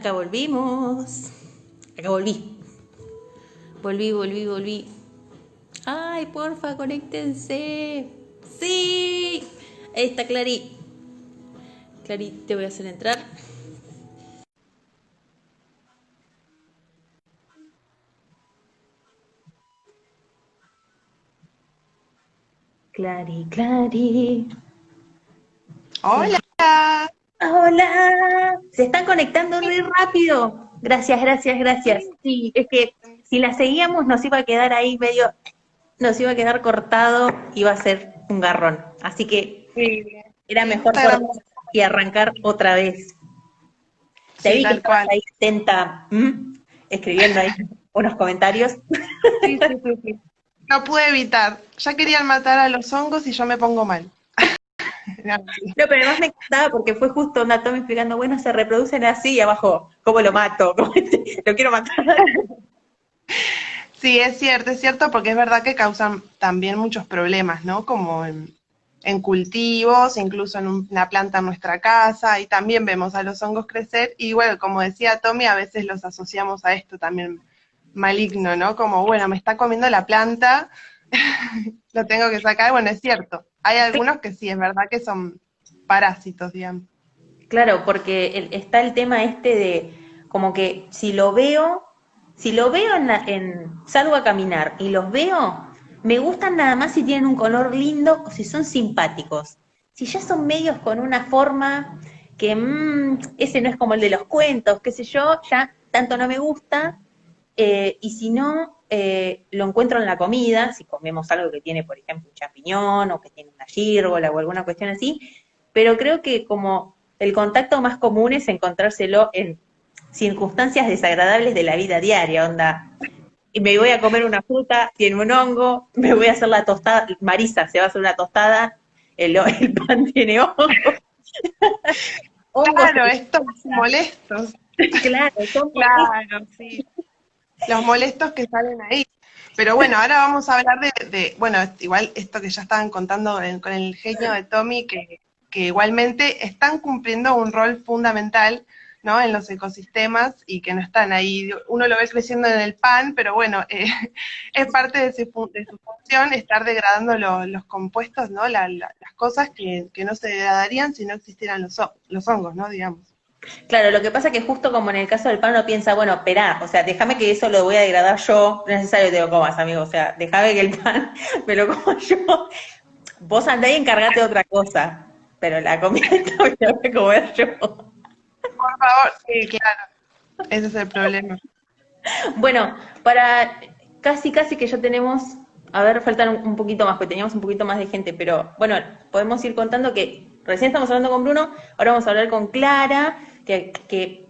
acá volvimos. Acá volví. Volví. Ay, porfa, conéctense. Sí. Ahí está Clary. Clary, te voy a hacer entrar. Clary. Hola, Hola. Se están conectando re rápido. Gracias. Sí, es que si la seguíamos nos iba a quedar ahí medio, nos iba a quedar cortado, iba a ser un garrón. Así que sí, era mejor Instagram, cortar y arrancar otra vez. Te sí, vi que tal estabas cual. ahí atenta, escribiendo ahí unos comentarios. Sí. No pude evitar. Ya querían matar a los hongos y yo me pongo mal. No, pero además me encantaba porque fue justo una Tommy explicando, bueno, se reproducen así y abajo, ¿cómo lo mato? Lo quiero matar. Sí, es cierto, porque es verdad que causan también muchos problemas, ¿no? Como en cultivos, incluso en una planta en nuestra casa, y también vemos a los hongos crecer, y bueno, como decía Tommy, a veces los asociamos a esto también maligno, ¿no? Como, bueno, me está comiendo la planta, lo tengo que sacar, bueno, es cierto. Hay algunos que sí, es verdad que son parásitos, digamos. Claro, porque está el tema este de como que si lo veo salgo a caminar y los veo, me gustan nada más si tienen un color lindo o si son simpáticos. Si ya son medios con una forma que ese no es como el de los cuentos, qué sé yo, ya tanto no me gusta. Y si no, lo encuentro en la comida, si comemos algo que tiene, por ejemplo, un champiñón o que tiene una gírgola o alguna cuestión así, pero creo que como el contacto más común es encontrárselo en circunstancias desagradables de la vida diaria, onda. Y me voy a comer una fruta, tiene un hongo, me voy a hacer la tostada, Marisa se va a hacer una tostada, el pan tiene hongo, hongos Claro, en estos casa, molestos, claro, son molestos. claro, sí. Los molestos que salen ahí. Pero bueno, ahora vamos a hablar bueno, igual esto que ya estaban contando con el genio de Tommy, que igualmente están cumpliendo un rol fundamental, ¿no? En los ecosistemas y que no están ahí. Uno lo ve creciendo en el pan, pero bueno, es parte de su función estar degradando los compuestos, ¿no? Las cosas que no se degradarían si no existieran los hongos, ¿no? Digamos. Claro, lo que pasa es que justo como en el caso del pan uno piensa, bueno, esperá, o sea, déjame que eso lo voy a degradar yo, no es necesario que te lo comas, amigo, o sea, déjame que el pan me lo como yo, vos andá y encargate de otra cosa, pero la comida esta me la voy a comer yo. Por favor, sí, claro, ese es el problema. Bueno, para casi que ya tenemos, a ver, faltan un poquito más, porque teníamos un poquito más de gente, pero bueno, podemos ir contando que recién estamos hablando con Bruno, ahora vamos a hablar con Clara, que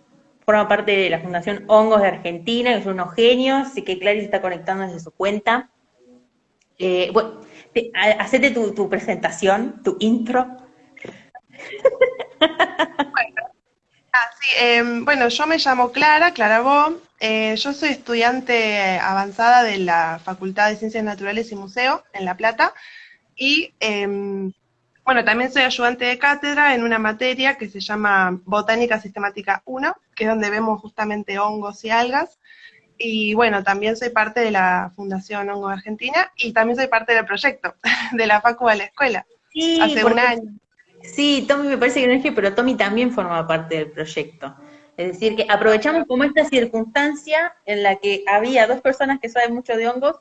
forma parte de la Fundación Hongos de Argentina, que son unos genios, así que Clara se está conectando desde su cuenta. Bueno, hacete tu presentación, tu intro. Sí, bueno, yo me llamo Clara Bo, yo soy estudiante avanzada de la Facultad de Ciencias Naturales y Museo en La Plata y bueno, también soy ayudante de cátedra en una materia que se llama Botánica Sistemática 1, que es donde vemos justamente hongos y algas. Y bueno, también soy parte de la Fundación Hongo Argentina y también soy parte del proyecto de la Facu a la Escuela, Sí, hace un porque año. sí, Tommy me parece que no es que, pero Tommy también forma parte del proyecto. Es decir, que aprovechamos como esta circunstancia en la que había dos personas que saben mucho de hongos,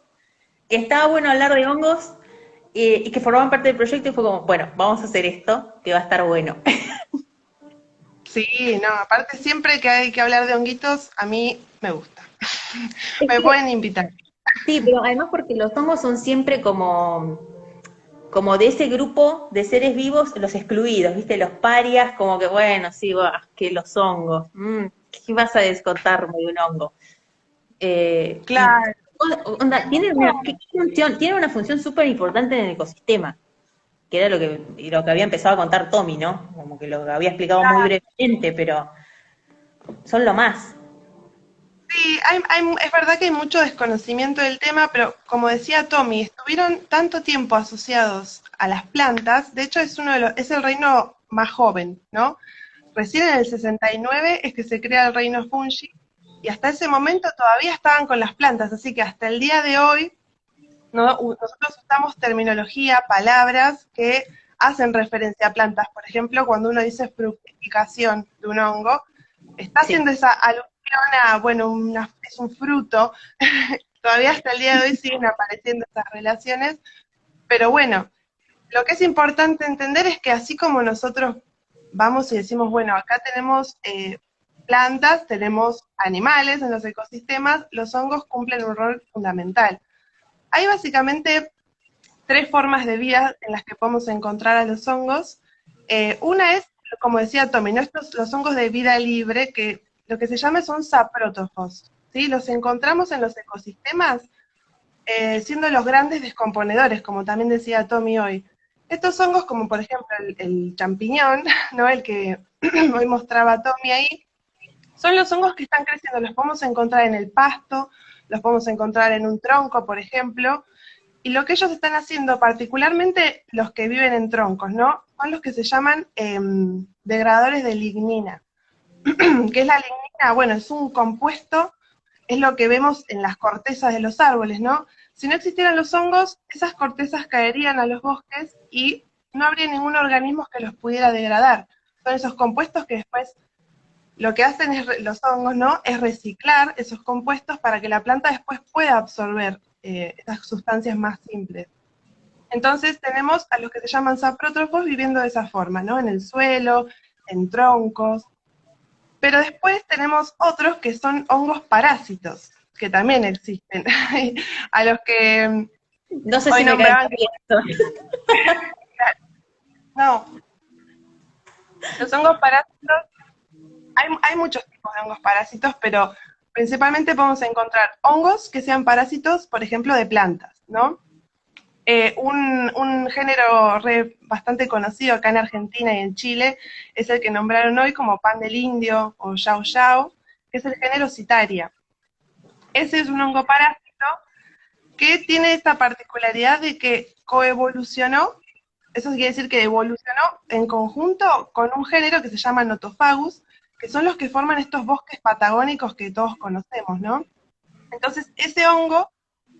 que estaba bueno hablar de hongos y que formaban parte del proyecto y fue como, bueno, vamos a hacer esto, que va a estar bueno. Sí, no, aparte siempre que hay que hablar de honguitos, a mí me gusta. Es Me que pueden invitar. sí, pero además porque los hongos son siempre como de ese grupo de seres vivos, los excluidos, ¿viste? Los parias, como que bueno, sí, va, que los hongos. ¿Qué vas a descontarme de un hongo? Y Claro. onda, tiene una función súper importante en el ecosistema, que era lo que había empezado a contar Tommy, ¿no? Como que lo había explicado muy brevemente, pero son lo más. Sí, es verdad que hay mucho desconocimiento del tema, pero como decía Tommy, estuvieron tanto tiempo asociados a las plantas, de hecho es es el reino más joven, ¿no? recién en el 69 es que se crea el reino fungi, y hasta ese momento todavía estaban con las plantas, así que hasta el día de hoy nosotros usamos terminología, palabras que hacen referencia a plantas. Por ejemplo, cuando uno dice fructificación de un hongo, está haciendo esa alusión a, bueno, es un fruto. Todavía hasta el día de hoy siguen apareciendo esas relaciones, pero bueno, lo que es importante entender es que así como nosotros vamos y decimos, bueno, acá tenemos plantas, tenemos animales en los ecosistemas, los hongos cumplen un rol fundamental. Hay básicamente 3 formas de vida en las que podemos encontrar a los hongos. Una es, como decía Tommy, ¿no? Los hongos de vida libre, que lo que se llama son saprótrofos, ¿sí? Los encontramos en los ecosistemas siendo los grandes descomponedores, como también decía Tommy hoy. Estos hongos, como por ejemplo el champiñón, ¿no? El que hoy mostraba Tommy ahí, son los hongos que están creciendo, los podemos encontrar en el pasto, los podemos encontrar en un tronco, por ejemplo, y lo que ellos están haciendo, particularmente los que viven en troncos, ¿no? Son los que se llaman degradadores de lignina. ¿Qué es la lignina? Bueno, es un compuesto, es lo que vemos en las cortezas de los árboles, ¿no? Si no existieran los hongos, esas cortezas caerían a los bosques y no habría ningún organismo que los pudiera degradar. Son esos compuestos que después lo que hacen los hongos, ¿no? Es reciclar esos compuestos para que la planta después pueda absorber esas sustancias más simples. Entonces tenemos a los que se llaman saprótrofos viviendo de esa forma, ¿no? En el suelo, en troncos. Pero después tenemos otros que son hongos parásitos, que también existen. A los que no sé si me cae esto. No. Los hongos parásitos, hay muchos tipos de hongos parásitos, pero principalmente podemos encontrar hongos que sean parásitos, por ejemplo, de plantas, ¿no? Un género bastante conocido acá en Argentina y en Chile es el que nombraron hoy como pan del indio o yao yao, que es el género Citaria. Ese es un hongo parásito que tiene esta particularidad de que coevolucionó, eso quiere decir que evolucionó en conjunto con un género que se llama Nothofagus, que son los que forman estos bosques patagónicos que todos conocemos, ¿no? Entonces, ese hongo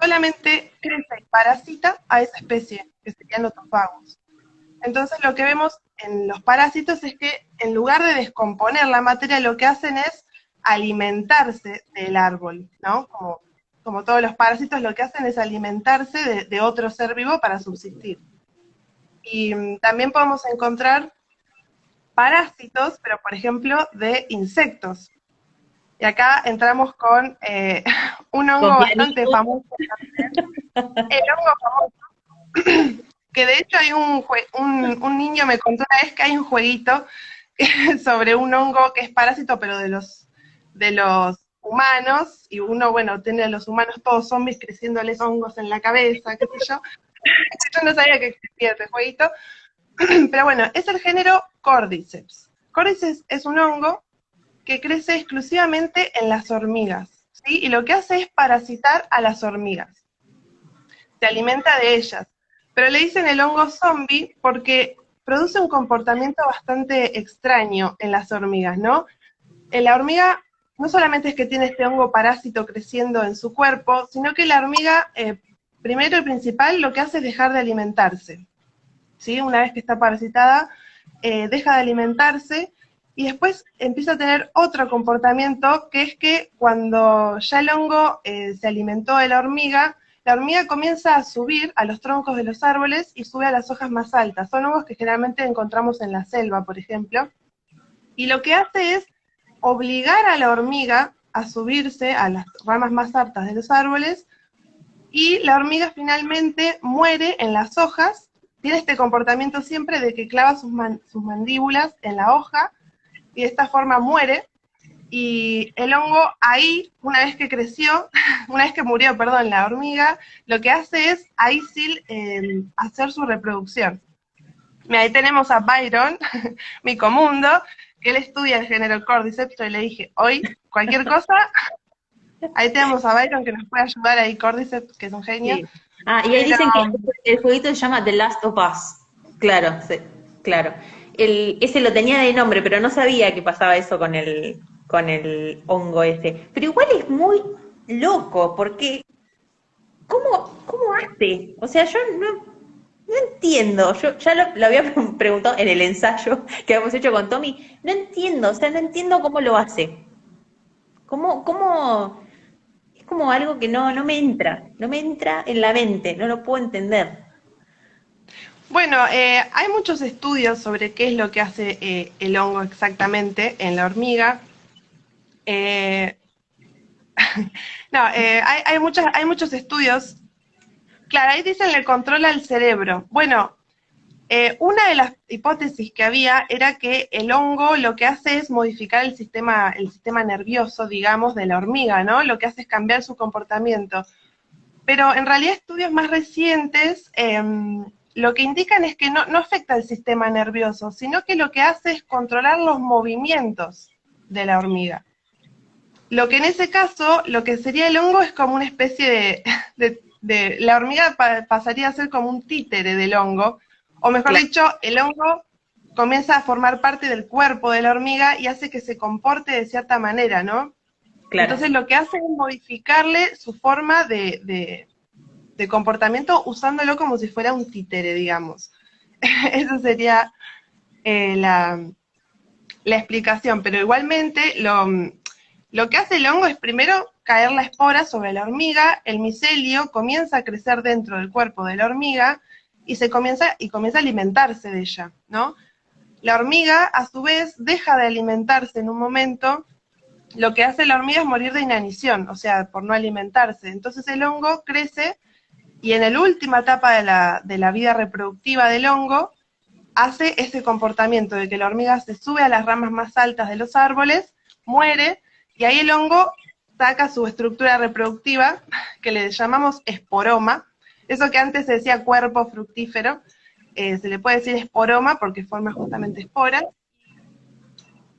solamente crece y parasita a esa especie, que sería Nothofagus. Entonces, lo que vemos en los parásitos es que en lugar de descomponer la materia, lo que hacen es alimentarse del árbol, ¿no? Como todos los parásitos, lo que hacen es alimentarse de otro ser vivo para subsistir. Y también podemos encontrar parásitos, pero por ejemplo, de insectos. Y acá entramos con un hongo bastante famoso también. El hongo famoso, que de hecho hay un niño me contó una vez que hay un jueguito sobre un hongo que es parásito, pero de los humanos, y uno, bueno, tiene a los humanos todos zombies creciéndoles hongos en la cabeza, qué sé yo. Yo no sabía que existía ese jueguito. Pero bueno, es el género Cordyceps. Cordyceps es un hongo que crece exclusivamente en las hormigas, ¿sí? Y lo que hace es parasitar a las hormigas. Se alimenta de ellas. Pero le dicen el hongo zombie porque produce un comportamiento bastante extraño en las hormigas, ¿no? En la hormiga no solamente es que tiene este hongo parásito creciendo en su cuerpo, sino que la hormiga, primero y principal, lo que hace es dejar de alimentarse. ¿Sí? Una vez que está parasitada, deja de alimentarse y después empieza a tener otro comportamiento, que es que cuando ya el hongo se alimentó de la hormiga comienza a subir a los troncos de los árboles y sube a las hojas más altas. Son hongos que generalmente encontramos en la selva, por ejemplo, y lo que hace es obligar a la hormiga a subirse a las ramas más altas de los árboles, y la hormiga finalmente muere en las hojas. Tiene este comportamiento siempre de que clava sus mandíbulas en la hoja, y de esta forma muere, y el hongo ahí, una vez que creció, una vez que murió, perdón, la hormiga, lo que hace es, ahí sí, hacer su reproducción. Ahí tenemos a Byron, mi comundo, que él estudia el género Cordyceps, y le dije, hoy, cualquier cosa, ahí tenemos a Byron que nos puede ayudar ahí, Cordyceps, que es un genio. Sí. Ah, y ahí dicen que el jueguito se llama The Last of Us. Claro, sí, claro. ese lo tenía de nombre, pero no sabía que pasaba eso con el hongo ese. Pero igual es muy loco, porque ¿cómo hace? O sea, yo no entiendo. Yo ya lo había preguntado en el ensayo que habíamos hecho con Tommy. No entiendo, o sea, no entiendo cómo lo hace. ¿Cómo? Es como algo que no me entra en la mente, no lo puedo entender. Bueno, hay muchos estudios sobre qué es lo que hace el hongo exactamente en la hormiga. Eh, no, hay muchos estudios. Claro, ahí dicen que controla el cerebro. Bueno, una de las hipótesis que había era que el hongo lo que hace es modificar el sistema nervioso, digamos, de la hormiga, ¿no? Lo que hace es cambiar su comportamiento. Pero en realidad estudios más recientes lo que indican es que no afecta el sistema nervioso, sino que lo que hace es controlar los movimientos de la hormiga. Lo que en ese caso, lo que sería el hongo es como una especie la hormiga pasaría a ser como un títere del hongo, o mejor Claro, dicho, el hongo comienza a formar parte del cuerpo de la hormiga y hace que se comporte de cierta manera, ¿no? claro. Entonces lo que hace es modificarle su forma de comportamiento usándolo como si fuera un títere, digamos. Eso sería la explicación, pero igualmente lo que hace el hongo es primero caer la espora sobre la hormiga, el micelio comienza a crecer dentro del cuerpo de la hormiga y comienza a alimentarse de ella, ¿no? La hormiga, a su vez, deja de alimentarse en un momento. Lo que hace la hormiga es morir de inanición, o sea, por no alimentarse. Entonces el hongo crece y en la última etapa de la vida reproductiva del hongo hace ese comportamiento de que la hormiga se sube a las ramas más altas de los árboles, muere, y ahí el hongo saca su estructura reproductiva, que le llamamos esporoma. Eso que antes se decía cuerpo fructífero, se le puede decir esporoma porque forma justamente esporas.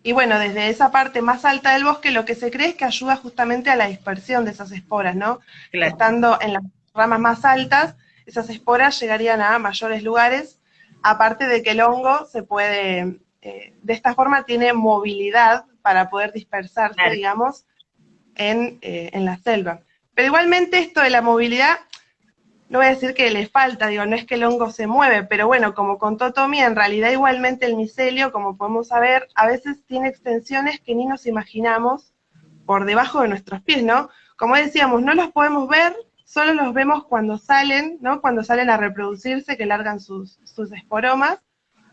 Y bueno, desde esa parte más alta del bosque lo que se cree es que ayuda justamente a la dispersión de esas esporas, ¿no? Claro. Estando en las ramas más altas, esas esporas llegarían a mayores lugares, aparte de que el hongo se puede, de esta forma tiene movilidad para poder dispersarse, Claro. digamos, en la selva. Pero igualmente esto de la movilidad, no voy a decir que le falta, digo, no es que el hongo se mueve, pero bueno, como contó Tommy, en realidad igualmente el micelio, como podemos saber, a veces tiene extensiones que ni nos imaginamos por debajo de nuestros pies, ¿no? Como decíamos, no los podemos ver, solo los vemos cuando salen, ¿no? Cuando salen a reproducirse, que largan sus esporomas,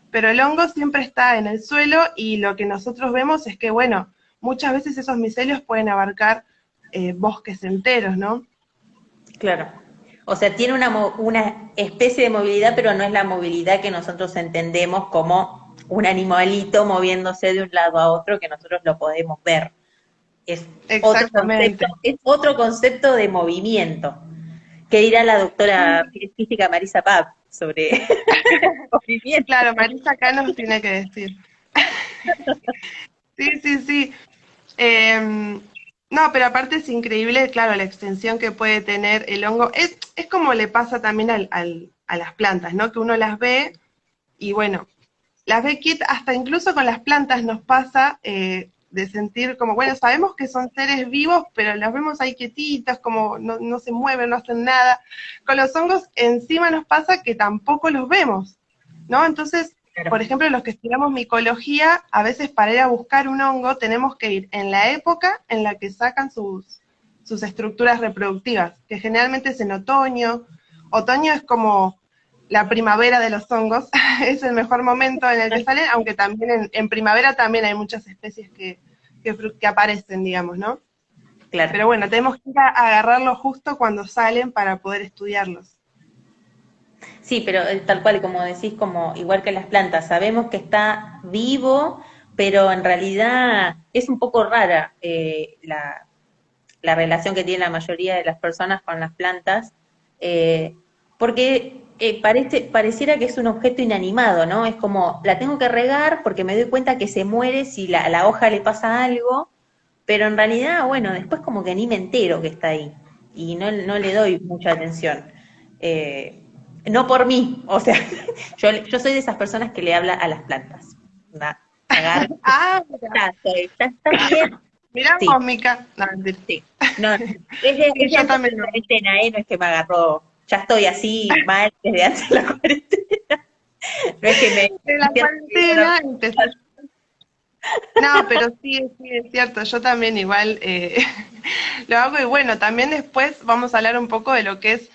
pero el hongo siempre está en el suelo y lo que nosotros vemos es que, bueno, muchas veces esos micelios pueden abarcar bosques enteros, ¿no? Claro. O sea, tiene una especie de movilidad, pero no es la movilidad que nosotros entendemos como un animalito moviéndose de un lado a otro que nosotros lo podemos ver. Exactamente. Es otro concepto de movimiento. ¿Qué dirá la doctora física Marisa Pab sobre movimiento? Claro, Marisa acá nos tiene que decir. Sí, sí, sí. No, pero aparte es increíble, claro, la extensión que puede tener el hongo. Es como le pasa también a las plantas, ¿no? Que uno las ve y bueno, las ve quietas, hasta incluso con las plantas nos pasa de sentir como, bueno, sabemos que son seres vivos, pero las vemos ahí quietitas, como no se mueven, no hacen nada. Con los hongos encima nos pasa que tampoco los vemos, ¿no? Entonces, Claro. por ejemplo, los que estudiamos micología, a veces para ir a buscar un hongo tenemos que ir en la época en la que sacan sus estructuras reproductivas, que generalmente es en otoño. Otoño es como la primavera de los hongos, es el mejor momento en el que salen, aunque también en primavera también hay muchas especies que aparecen, digamos, ¿no? Claro. Pero bueno, tenemos que ir a agarrarlos justo cuando salen para poder estudiarlos. Sí, pero tal cual, como decís, como igual que las plantas, sabemos que está vivo, pero en realidad es un poco rara la relación que tiene la mayoría de las personas con las plantas, porque pareciera que es un objeto inanimado, ¿no? Es como, la tengo que regar porque me doy cuenta que se muere si a la hoja le pasa algo, pero en realidad, bueno, después como que ni me entero que está ahí y no le doy mucha atención. No por mí, o sea, yo soy de esas personas que le habla a las plantas. Agarra, Ah, mira, está bien. mirá Sí, vos, Mica. No, mentira. sí. No, es Sí, de yo antes de también la no. cuarentena, no es que me agarró, ya estoy así mal desde antes de la cuarentena. No es que me De la cuarentena, no, pero sí, sí, es cierto, yo también igual lo hago y bueno, también después vamos a hablar un poco de lo que es,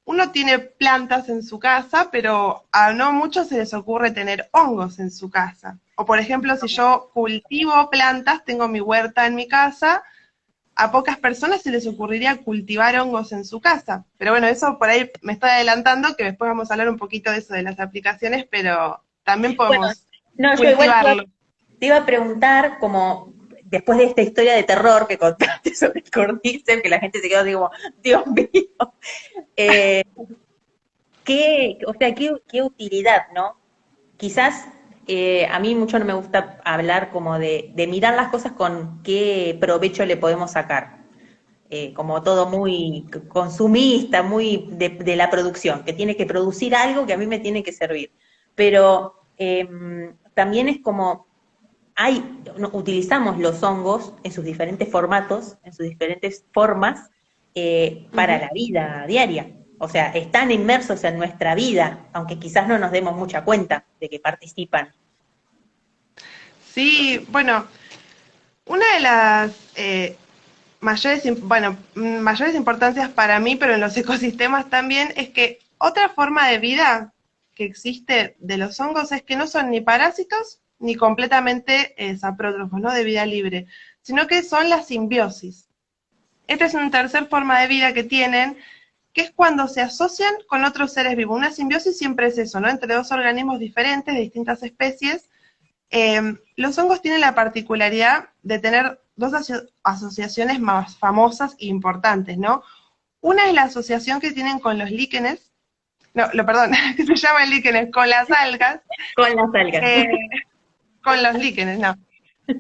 uno tiene plantas en su casa, pero a no muchos se les ocurre tener hongos en su casa. O por ejemplo, si yo cultivo plantas, tengo mi huerta en mi casa, a pocas personas se les ocurriría cultivar hongos en su casa. Pero bueno, eso por ahí me estoy adelantando, que después vamos a hablar un poquito de eso, de las aplicaciones, pero también bueno, podemos no, yo igual cultivarlo. te iba a preguntar, como después de esta historia de terror que contaste sobre el Cordyceps, que la gente se quedó así como, Dios mío, eh, o sea, qué utilidad, ¿no? Quizás a mí mucho no me gusta hablar como de mirar las cosas con qué provecho le podemos sacar. Como todo muy consumista, muy de la producción, que tiene que producir algo que a mí me tiene que servir. Pero también es como utilizamos los hongos en sus diferentes formatos, en sus diferentes formas, para Ujú. la vida diaria. O sea, están inmersos en nuestra vida, aunque quizás no nos demos mucha cuenta de que participan. Sí, bueno, una de las mayores importancias para mí, pero en los ecosistemas también, es que otra forma de vida que existe de los hongos es que no son ni parásitos ni completamente saprótrofos, ¿no? De vida libre, sino que son la simbiosis. Esta es una tercera forma de vida que tienen, que es cuando se asocian con otros seres vivos. Una simbiosis siempre es eso, ¿no? Entre dos organismos diferentes, de distintas especies. Los hongos tienen la particularidad de tener dos asociaciones más famosas e importantes, ¿no? Una es la asociación que tienen con los líquenes, no, perdón, que se llama líquenes, con las algas, Con las algas. eh, con los líquenes, no.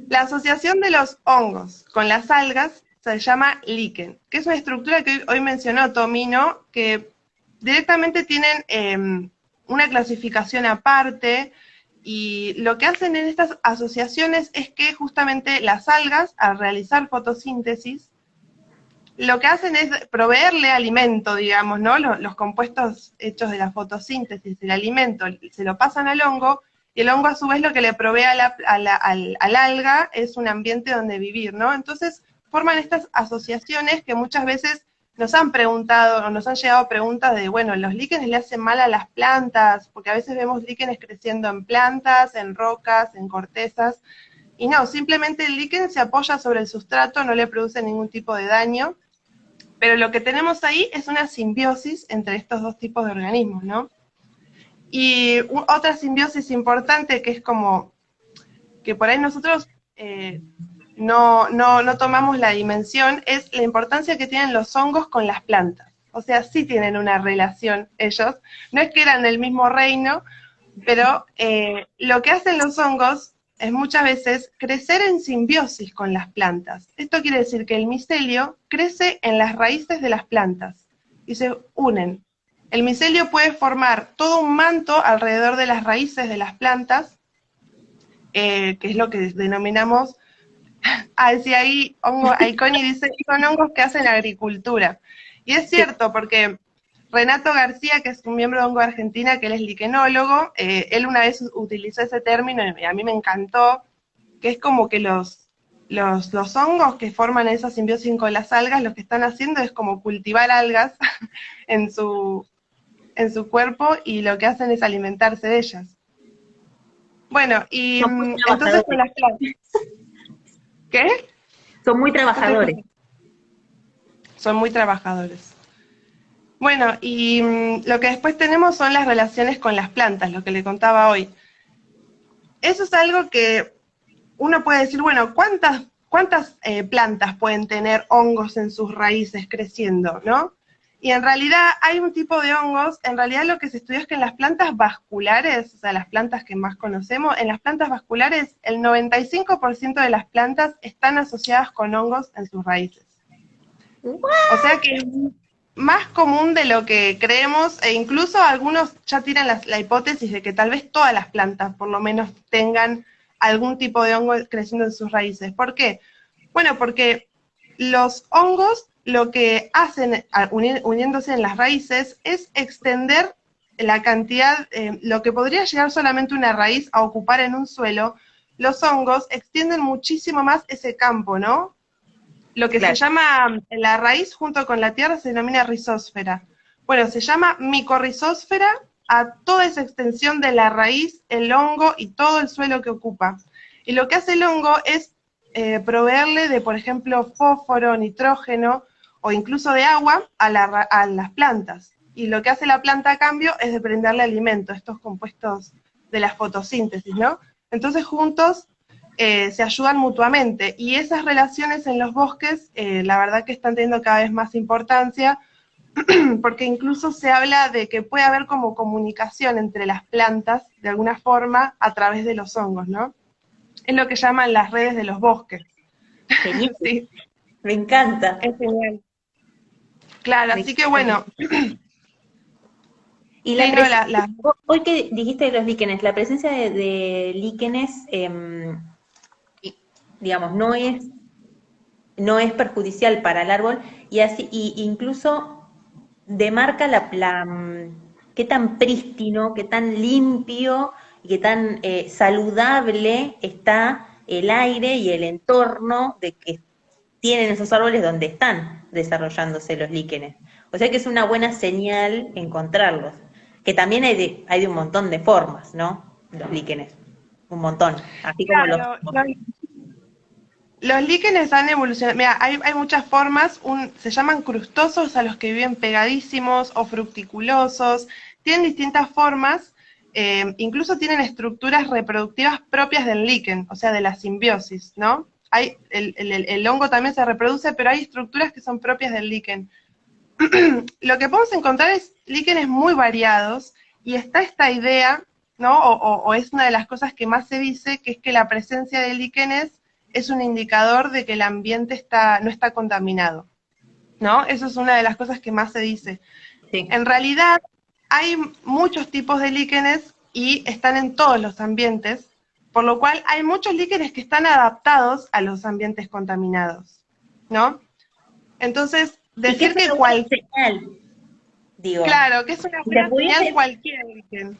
La asociación de los hongos con las algas se llama líquen, que es una estructura que hoy mencionó Tomino, que directamente tienen una clasificación aparte, y lo que hacen en estas asociaciones es que justamente las algas, al realizar fotosíntesis, lo que hacen es proveerle alimento, digamos, ¿no? Los compuestos hechos de la fotosíntesis, el alimento, se lo pasan al hongo, y el hongo a su vez lo que le provee al alga es un ambiente donde vivir, ¿no? Entonces forman estas asociaciones que muchas veces nos han preguntado, o nos han llegado preguntas de, bueno, ¿los líquenes le hacen mal a las plantas? Porque a veces vemos líquenes creciendo en plantas, en rocas, en cortezas, y no, simplemente el líquen se apoya sobre el sustrato, no le produce ningún tipo de daño, pero lo que tenemos ahí es una simbiosis entre estos dos tipos de organismos, ¿no? Y otra simbiosis importante que es como que por ahí nosotros no tomamos la dimensión es la importancia que tienen los hongos con las plantas. O sea, sí tienen una relación ellos. No es que eran del mismo reino, pero lo que hacen los hongos es muchas veces crecer en simbiosis con las plantas. Esto quiere decir que el micelio crece en las raíces de las plantas y se unen. El micelio puede formar todo un manto alrededor de las raíces de las plantas, que es lo que denominamos, si ahí, hongo, Connie dice, son hongos que hacen agricultura. Y es Sí. cierto, porque Renato García, que es un miembro de Hongo Argentina, que él es liquenólogo, él una vez utilizó ese término y a mí me encantó, que es como que los hongos que forman esa simbiosis con las algas, lo que están haciendo es como cultivar algas en su cuerpo, y lo que hacen es alimentarse de ellas. Bueno, y Son muy entonces con trabajadores. las plantas, ¿qué? Son muy No te trabajadores. escuché. Son muy trabajadores. Bueno, y lo que después tenemos son las relaciones con las plantas, lo que le contaba hoy. Eso es algo que uno puede decir, bueno, ¿cuántas plantas pueden tener hongos en sus raíces creciendo, no? Y en realidad hay un tipo de hongos, en realidad lo que se estudia es que en las plantas vasculares, o sea, las plantas que más conocemos, en las plantas vasculares el 95% de las plantas están asociadas con hongos en sus raíces. O sea que más común de lo que creemos, e incluso algunos ya tiran la hipótesis de que tal vez todas las plantas por lo menos tengan algún tipo de hongo creciendo en sus raíces. ¿Por qué? Bueno, porque los hongos lo que hacen uniéndose en las raíces es extender la cantidad, lo que podría llegar solamente una raíz a ocupar en un suelo, los hongos extienden muchísimo más ese campo, ¿no? Lo que se Claro. llama, la raíz junto con la tierra se denomina rizósfera. Bueno, se llama micorrizósfera a toda esa extensión de la raíz, el hongo y todo el suelo que ocupa. Y lo que hace el hongo es proveerle de, por ejemplo, fósforo, nitrógeno o incluso de agua a las plantas. Y lo que hace la planta a cambio es de brindarle alimento, estos compuestos de la fotosíntesis, ¿no? Entonces juntos se ayudan mutuamente, y esas relaciones en los bosques, la verdad que están teniendo cada vez más importancia, porque incluso se habla de que puede haber como comunicación entre las plantas, de alguna forma, a través de los hongos, ¿no? Es lo que llaman las redes de los bosques. Genial, Sí, me encanta. es genial. Claro, Me así que encanta. bueno, Y la sí, no, presencia, hoy que dijiste de los líquenes, la presencia de líquenes, digamos, no es perjudicial para el árbol y así, y incluso demarca qué tan prístino, qué tan limpio y qué tan saludable está el aire y el entorno de que tienen esos árboles donde están desarrollándose los líquenes. O sea que es una buena señal encontrarlos, que también hay de un montón de formas, ¿no? Los líquenes, un montón, así como los... claro, los líquenes han evolucionado. Mira, hay muchas formas. Se llaman crustosos a los que viven pegadísimos o fructiculosos. Tienen distintas formas. Incluso tienen estructuras reproductivas propias del líquen, o sea, de la simbiosis, ¿no? El hongo también se reproduce, pero hay estructuras que son propias del líquen. Lo que podemos encontrar es líquenes muy variados, y está esta idea, ¿no? O es una de las cosas que más se dice, que es que la presencia de líquenes es un indicador de que el ambiente no está contaminado, ¿no? Eso es una de las cosas que más se dice. Sí. En realidad, hay muchos tipos de líquenes y están en todos los ambientes, por lo cual hay muchos líquenes que están adaptados a los ambientes contaminados, ¿no? Entonces, ¿Y qué es decir que una buena señal? Digo, claro, que es una si se buena señal pudiese, cualquier líquen.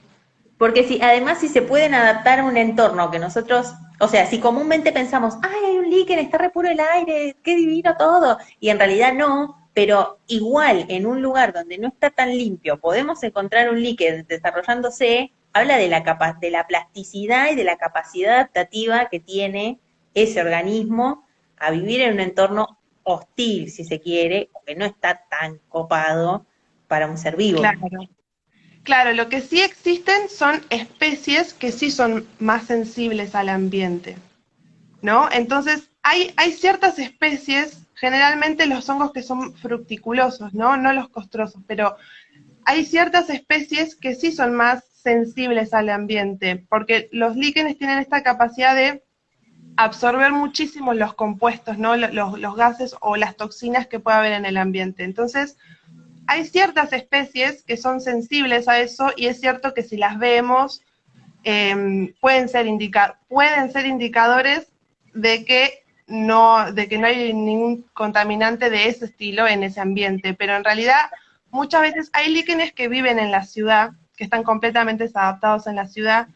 porque si, además si se pueden adaptar a un entorno que nosotros, o sea, si comúnmente pensamos, ay, hay un líquen, está re puro el aire, qué divino todo, y en realidad no, pero igual en un lugar donde no está tan limpio podemos encontrar un líquen desarrollándose, habla de de la plasticidad y de la capacidad adaptativa que tiene ese organismo a vivir en un entorno hostil, si se quiere, o que no está tan copado para un ser vivo. Claro. Claro, lo que sí existen son especies que sí son más sensibles al ambiente, ¿no? Entonces, hay ciertas especies, generalmente los hongos que son fructiculosos, ¿no? No los costrosos, pero hay ciertas especies que sí son más sensibles al ambiente, porque los líquenes tienen esta capacidad de absorber muchísimo los compuestos, ¿no? Los gases o las toxinas que puede haber en el ambiente. Entonces, hay ciertas especies que son sensibles a eso, y es cierto que si las vemos, pueden ser indicadores de que no hay ningún contaminante de ese estilo en ese ambiente, pero en realidad muchas veces hay líquenes que viven en la ciudad, que están completamente adaptados en la ciudad,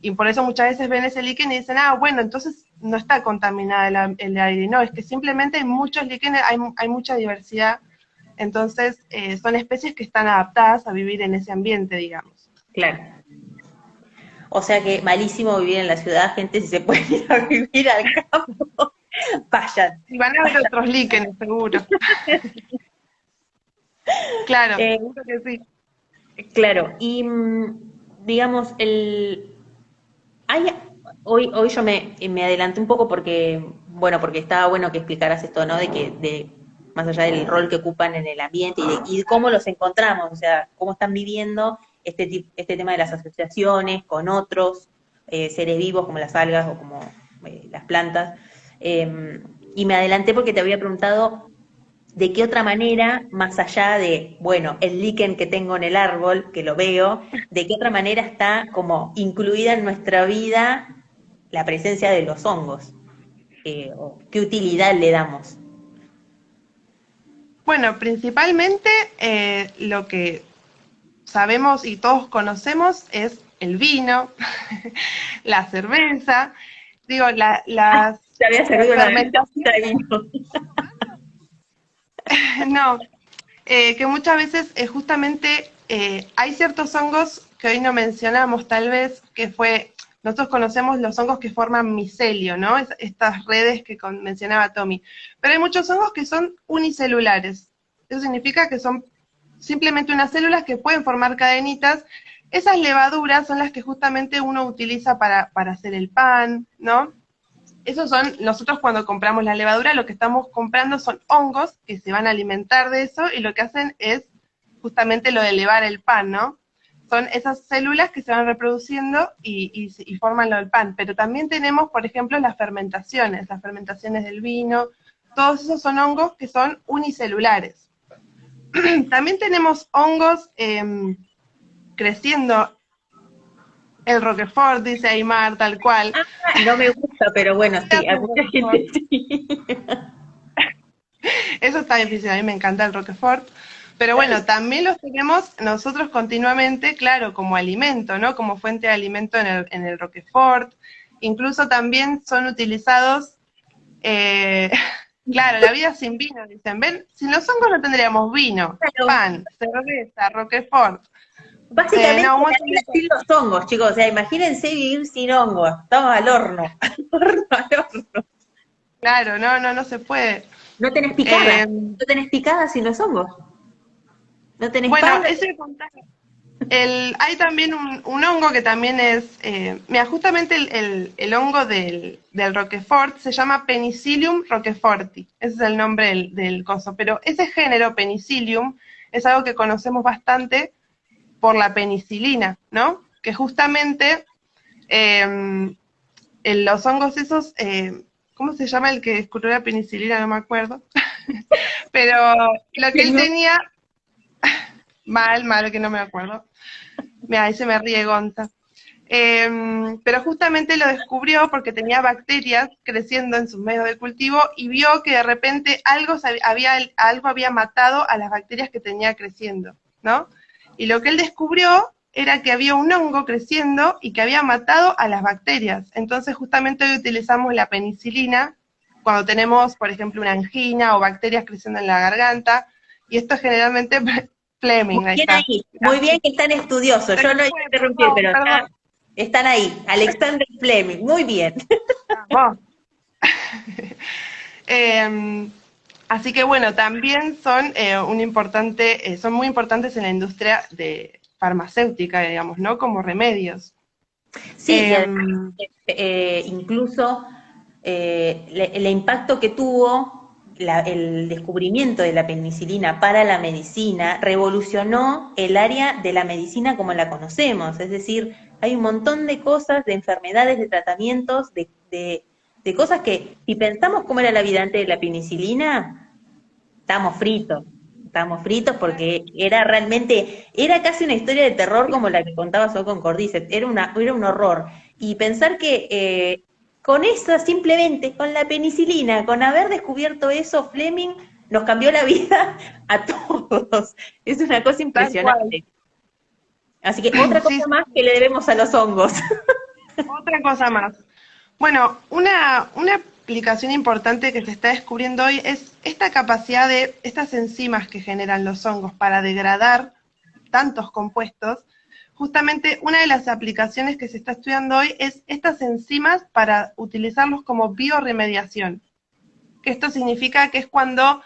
y por eso muchas veces ven ese líquen y dicen, ah, bueno, entonces no está contaminada el aire. No, es que simplemente hay muchos líquenes, hay mucha diversidad, entonces son especies que están adaptadas a vivir en ese ambiente, digamos. Claro. O sea que malísimo vivir en la ciudad, gente, si se puede ir a vivir al campo, vayan. Y van a haber otros líquenes, seguro. Claro, Eh, seguro que sí. claro, y digamos, hay, hoy yo me adelanté un poco porque, bueno, porque estaba bueno que explicaras esto, ¿no? Más allá del rol que ocupan en el ambiente y cómo los encontramos, o sea, cómo están viviendo este tema de las asociaciones con otros seres vivos como las algas o como las plantas. Y me adelanté porque te había preguntado de qué otra manera, más allá de, bueno, el líquen que tengo en el árbol, que lo veo, de qué otra manera está como incluida en nuestra vida la presencia de los hongos, o qué utilidad le damos. Bueno, principalmente lo que sabemos y todos conocemos es el vino, la cerveza, digo, las Te había servido una tacita fermentaciones, de vino. no, que muchas veces justamente hay ciertos hongos que hoy no mencionamos, tal vez, nosotros conocemos los hongos que forman micelio, ¿no? Estas redes que mencionaba Tommy, pero hay muchos hongos que son unicelulares, eso significa que son simplemente unas células que pueden formar cadenitas. Esas levaduras son las que justamente uno utiliza para hacer el pan, ¿no? Esos son, nosotros cuando compramos la levadura, lo que estamos comprando son hongos que se van a alimentar de eso y lo que hacen es justamente lo de elevar el pan, ¿no? Son esas células que se van reproduciendo y forman lo del pan. Pero también tenemos, por ejemplo, las fermentaciones del vino. Todos esos son hongos que son unicelulares. También tenemos hongos creciendo. El Roquefort, dice Aymar, tal cual. No me gusta, pero bueno, sí, a mucha gente sí. Eso está difícil, a mí me encanta el Roquefort. Pero bueno, también los tenemos nosotros continuamente, claro, como alimento, ¿no? Como fuente de alimento en el Roquefort. Incluso también son utilizados, claro, la vida sin vino, dicen. Ven, sin los hongos no tendríamos vino, Claro, pan, cerveza, Roquefort. básicamente No, un la montón vida de cosas. sin los hongos, chicos. O sea, imagínense vivir sin hongos. Estamos al horno, al horno. Claro, no se puede. No tenés picada, Eh, no tenés picada sin los hongos. No tenés bueno, pan. ese hay también un hongo que también es, mira, justamente el hongo del Roquefort se llama Penicillium roqueforti, ese es el nombre del coso, pero ese género Penicillium es algo que conocemos bastante por la penicilina, ¿no? Que justamente los hongos esos, ¿cómo se llama el que descubrió la penicilina? No me acuerdo, pero lo que él tenía, mal, que no me acuerdo. Mira, ahí se me ríe Gonza. Pero justamente lo descubrió porque tenía bacterias creciendo en sus medios de cultivo y vio que de repente algo había matado a las bacterias que tenía creciendo, ¿no? Y lo que él descubrió era que había un hongo creciendo y que había matado a las bacterias. Entonces justamente hoy utilizamos la penicilina cuando tenemos, por ejemplo, una angina o bacterias creciendo en la garganta, y esto es generalmente Muy Fleming, ahí bien está. ahí, muy bien que están estudiosos. Yo no iba a interrumpir, pero Perdón. están ahí. Alexander Fleming, muy bien. Vamos. Eh, Así que bueno, también son son muy importantes en la industria farmacéutica, digamos, ¿no? Como remedios. Sí, y Eh, además, incluso el impacto que tuvo el descubrimiento de la penicilina para la medicina revolucionó el área de la medicina como la conocemos. Es decir, hay un montón de cosas, de enfermedades, de tratamientos, de cosas que, si pensamos cómo era la vida antes de la penicilina, estamos fritos. Estamos fritos porque era realmente, era casi una historia de terror como la que contaba Sol con Cordyceps, era un horror. Y pensar que con eso, simplemente, con la penicilina, con haber descubierto eso, Fleming nos cambió la vida a todos. Es una cosa Tal cual. impresionante. Así que otra Sí, cosa más que le debemos a los hongos. otra cosa más. Bueno, una aplicación importante que se está descubriendo hoy es esta capacidad de estas enzimas que generan los hongos para degradar tantos compuestos. Justamente una de las aplicaciones que se está estudiando hoy es estas enzimas para utilizarlos como bioremediación. Que esto significa que es cuando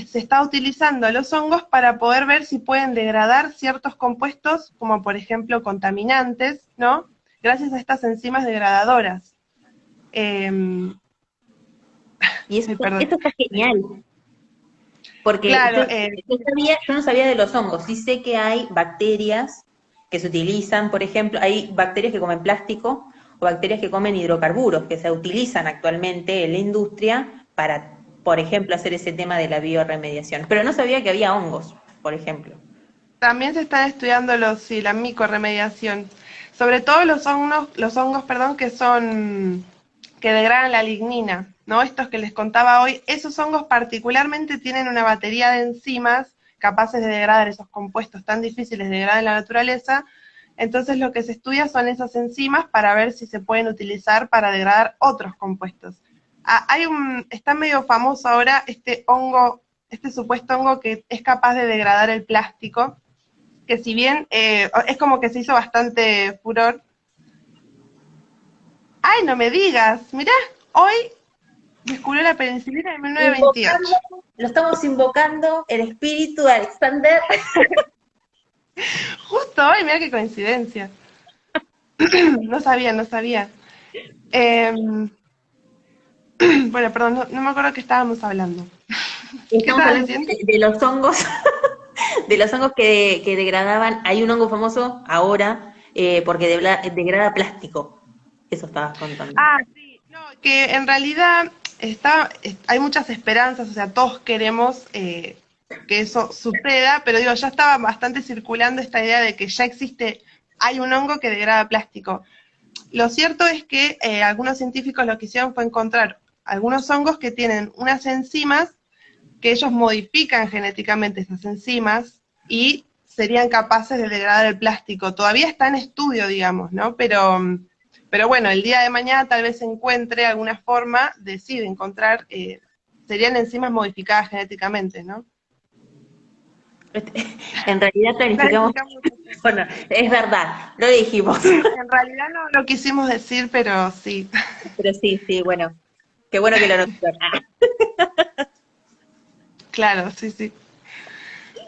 se está utilizando a los hongos para poder ver si pueden degradar ciertos compuestos, como por ejemplo contaminantes, ¿no? Gracias a estas enzimas degradadoras. Y eso, Perdón. eso está genial. Porque Claro, yo no sabía de los hongos, sí sé que hay bacterias que se utilizan, por ejemplo, hay bacterias que comen plástico o bacterias que comen hidrocarburos, que se utilizan actualmente en la industria para por ejemplo, hacer ese tema de la bioremediación. Pero no sabía que había hongos, por ejemplo. También se están estudiando sí, la micorremediación. Sobre todo los hongos, perdón, que degradan la lignina, ¿no? Estos que les contaba hoy, esos hongos particularmente tienen una batería de enzimas capaces de degradar esos compuestos tan difíciles de degradar en la naturaleza. Entonces lo que se estudia son esas enzimas para ver si se pueden utilizar para degradar otros compuestos. Está medio famoso ahora este hongo, este supuesto hongo que es capaz de degradar el plástico, que si bien es como que se hizo bastante furor. ¡Ay, no me digas! Mirá, hoy descubrió la penicilina en 1928. Lo estamos invocando, el espíritu de Alexander. Justo hoy, mirá qué coincidencia. No sabía, no sabía. Bueno, perdón, no me acuerdo qué estábamos hablando. Estamos hablando de los hongos, de los hongos que degradaban. Hay un hongo famoso ahora porque degrada plástico. Eso estabas contando. Ah, sí, no, que en realidad hay muchas esperanzas, o sea, todos queremos que eso suceda, pero digo, ya estaba bastante circulando esta idea de que ya hay un hongo que degrada plástico. Lo cierto es que algunos científicos lo que hicieron fue encontrar algunos hongos que tienen unas enzimas que ellos modifican genéticamente esas enzimas y serían capaces de degradar el plástico. Todavía está en estudio, digamos, ¿no? Pero bueno, el día de mañana tal vez se encuentre alguna forma de encontrar, serían enzimas modificadas genéticamente, ¿no? En realidad planificamos, bueno, es verdad, lo dijimos. En realidad no lo quisimos decir, pero sí. Pero sí, bueno, qué bueno que lo notaron. Claro, sí.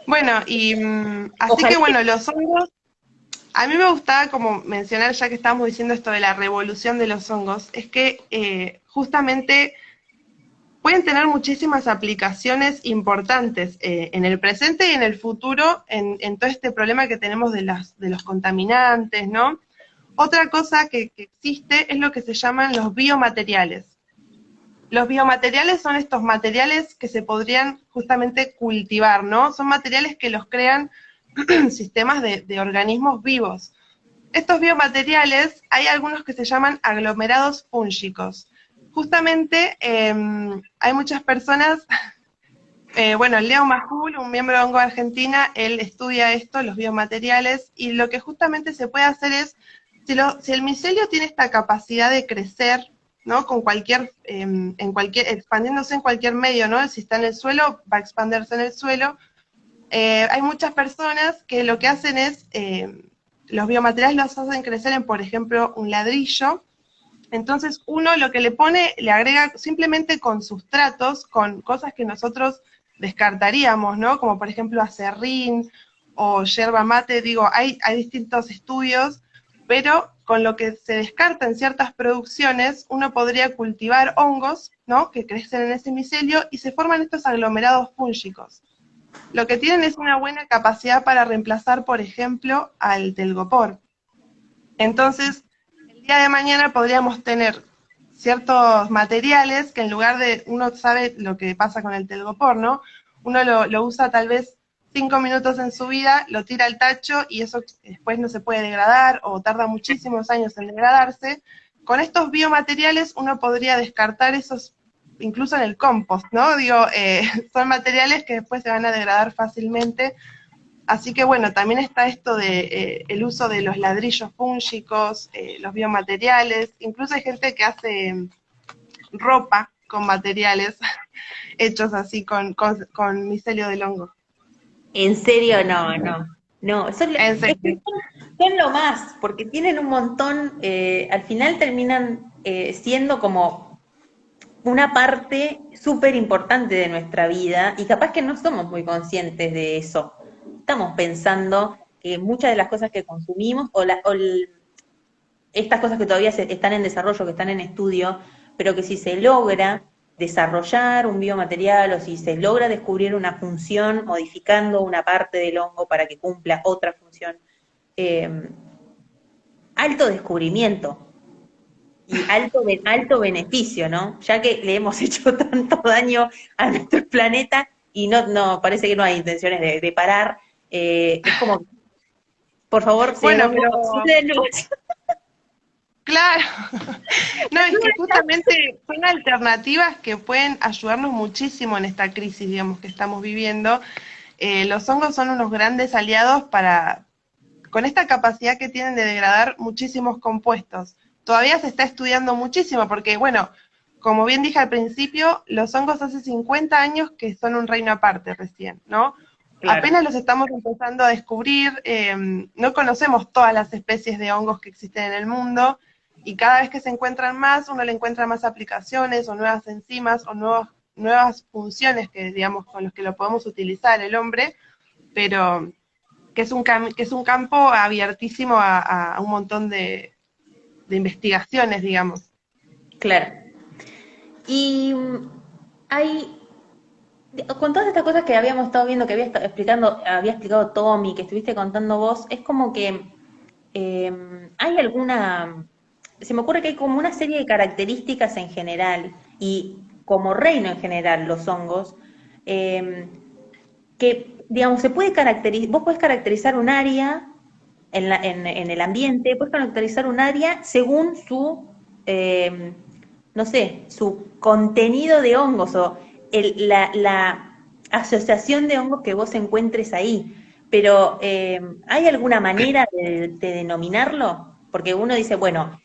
Bueno, y así que bueno, los hongos, a mí me gustaba como mencionar, ya que estábamos diciendo esto de la revolución de los hongos, es que justamente pueden tener muchísimas aplicaciones importantes en el presente y en el futuro en todo este problema que tenemos de los contaminantes, ¿no? Otra cosa que existe es lo que se llaman los biomateriales. Los biomateriales son estos materiales que se podrían justamente cultivar, ¿no? Son materiales que los crean sistemas de organismos vivos. Estos biomateriales, hay algunos que se llaman aglomerados fúngicos. Justamente hay muchas personas, bueno, Leo Majul, un miembro de Hongo Argentina, él estudia esto, los biomateriales, y lo que justamente se puede hacer es, si el micelio tiene esta capacidad de crecer, ¿no? Con expandiéndose en cualquier medio, ¿no? Si está en el suelo, va a expandirse en el suelo. Hay muchas personas que lo que hacen es, los biomateriales los hacen crecer en, por ejemplo, un ladrillo. Entonces uno lo que le agrega simplemente con sustratos, con cosas que nosotros descartaríamos, ¿no? Como por ejemplo aserrín o yerba mate, digo, hay distintos estudios, pero con lo que se descarta en ciertas producciones, uno podría cultivar hongos, ¿no? Que crecen en ese micelio y se forman estos aglomerados fúngicos. Lo que tienen es una buena capacidad para reemplazar, por ejemplo, al telgopor. Entonces, el día de mañana podríamos tener ciertos materiales que en lugar de, uno sabe lo que pasa con el telgopor, ¿no? Uno lo usa tal vez 5 minutos en su vida, lo tira al tacho y eso después no se puede degradar o tarda muchísimos años en degradarse. Con estos biomateriales uno podría descartar esos, incluso en el compost, ¿no? Digo, son materiales que después se van a degradar fácilmente. Así que bueno, también está esto de el uso de los ladrillos fúngicos, los biomateriales, incluso hay gente que hace ropa con materiales hechos así con micelio del hongo. En serio, no, En serio. son lo más, porque tienen un montón, al final terminan siendo como una parte súper importante de nuestra vida y capaz que no somos muy conscientes de eso. Estamos pensando que muchas de las cosas que consumimos estas cosas que todavía están en desarrollo, que están en estudio, pero que si se logra desarrollar un biomaterial o si se logra descubrir una función modificando una parte del hongo para que cumpla otra función, alto descubrimiento. y alto beneficio, ¿no? Ya que le hemos hecho tanto daño a nuestro planeta y parece que no hay intenciones de parar, es como, por favor, señor Bueno, Hongo, pero ayúdenos. claro, no, es que justamente son alternativas que pueden ayudarnos muchísimo en esta crisis, digamos, que estamos viviendo. Los hongos son unos grandes aliados con esta capacidad que tienen de degradar muchísimos compuestos. Todavía se está estudiando muchísimo porque, bueno, como bien dije al principio, los hongos hace 50 años que son un reino aparte recién, ¿no? Claro, Apenas los estamos empezando a descubrir, no conocemos todas las especies de hongos que existen en el mundo, y cada vez que se encuentran más, uno le encuentra más aplicaciones o nuevas enzimas o nuevas funciones que, digamos, con los que lo podemos utilizar el hombre, pero que es un campo abiertísimo a un montón de investigaciones, digamos. claro. Y hay, con todas estas cosas que habíamos estado viendo, que había explicado Tommy, que estuviste contando vos, es como que hay se me ocurre que hay como una serie de características en general, y como reino en general, los hongos, eh, que, digamos, vos podés caracterizar un área en el ambiente, puedes caracterizar un área según eh, no sé, su contenido de hongos o la asociación de hongos que vos encuentres ahí. Pero, ¿hay alguna manera de denominarlo? Porque uno dice, bueno,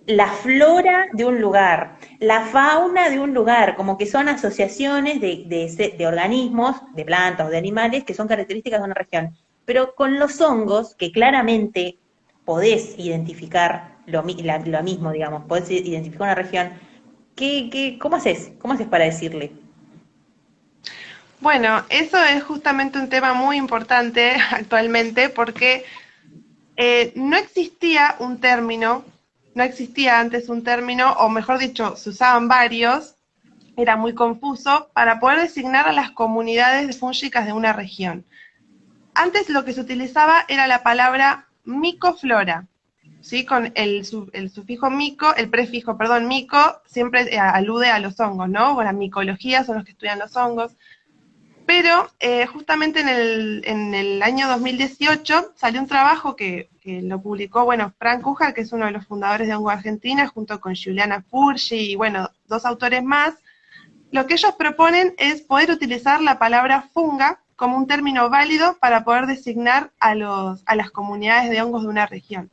la flora de un lugar, la fauna de un lugar, como que son asociaciones de organismos, de plantas o de animales, que son características de una región. Pero con los hongos, que claramente podés identificar lo mismo, digamos, podés identificar una región, cómo haces? ¿Cómo haces para decirle? Bueno, eso es justamente un tema muy importante actualmente porque no existía un término, no existía antes un término, o mejor dicho, se usaban varios, era muy confuso, para poder designar a las comunidades fúngicas de una región. Antes lo que se utilizaba era la palabra micoflora, ¿sí? Con el sufijo mico, el prefijo, perdón, mico, siempre alude a los hongos, ¿no? O la micología son los que estudian los hongos. Pero justamente en el año 2018 salió un trabajo que lo publicó, bueno, Frank Kuhar, que es uno de los fundadores de Hongo Argentina, junto con Juliana Furgi y, bueno, dos autores más. Lo que ellos proponen es poder utilizar la palabra funga como un término válido para poder designar a las comunidades de hongos de una región.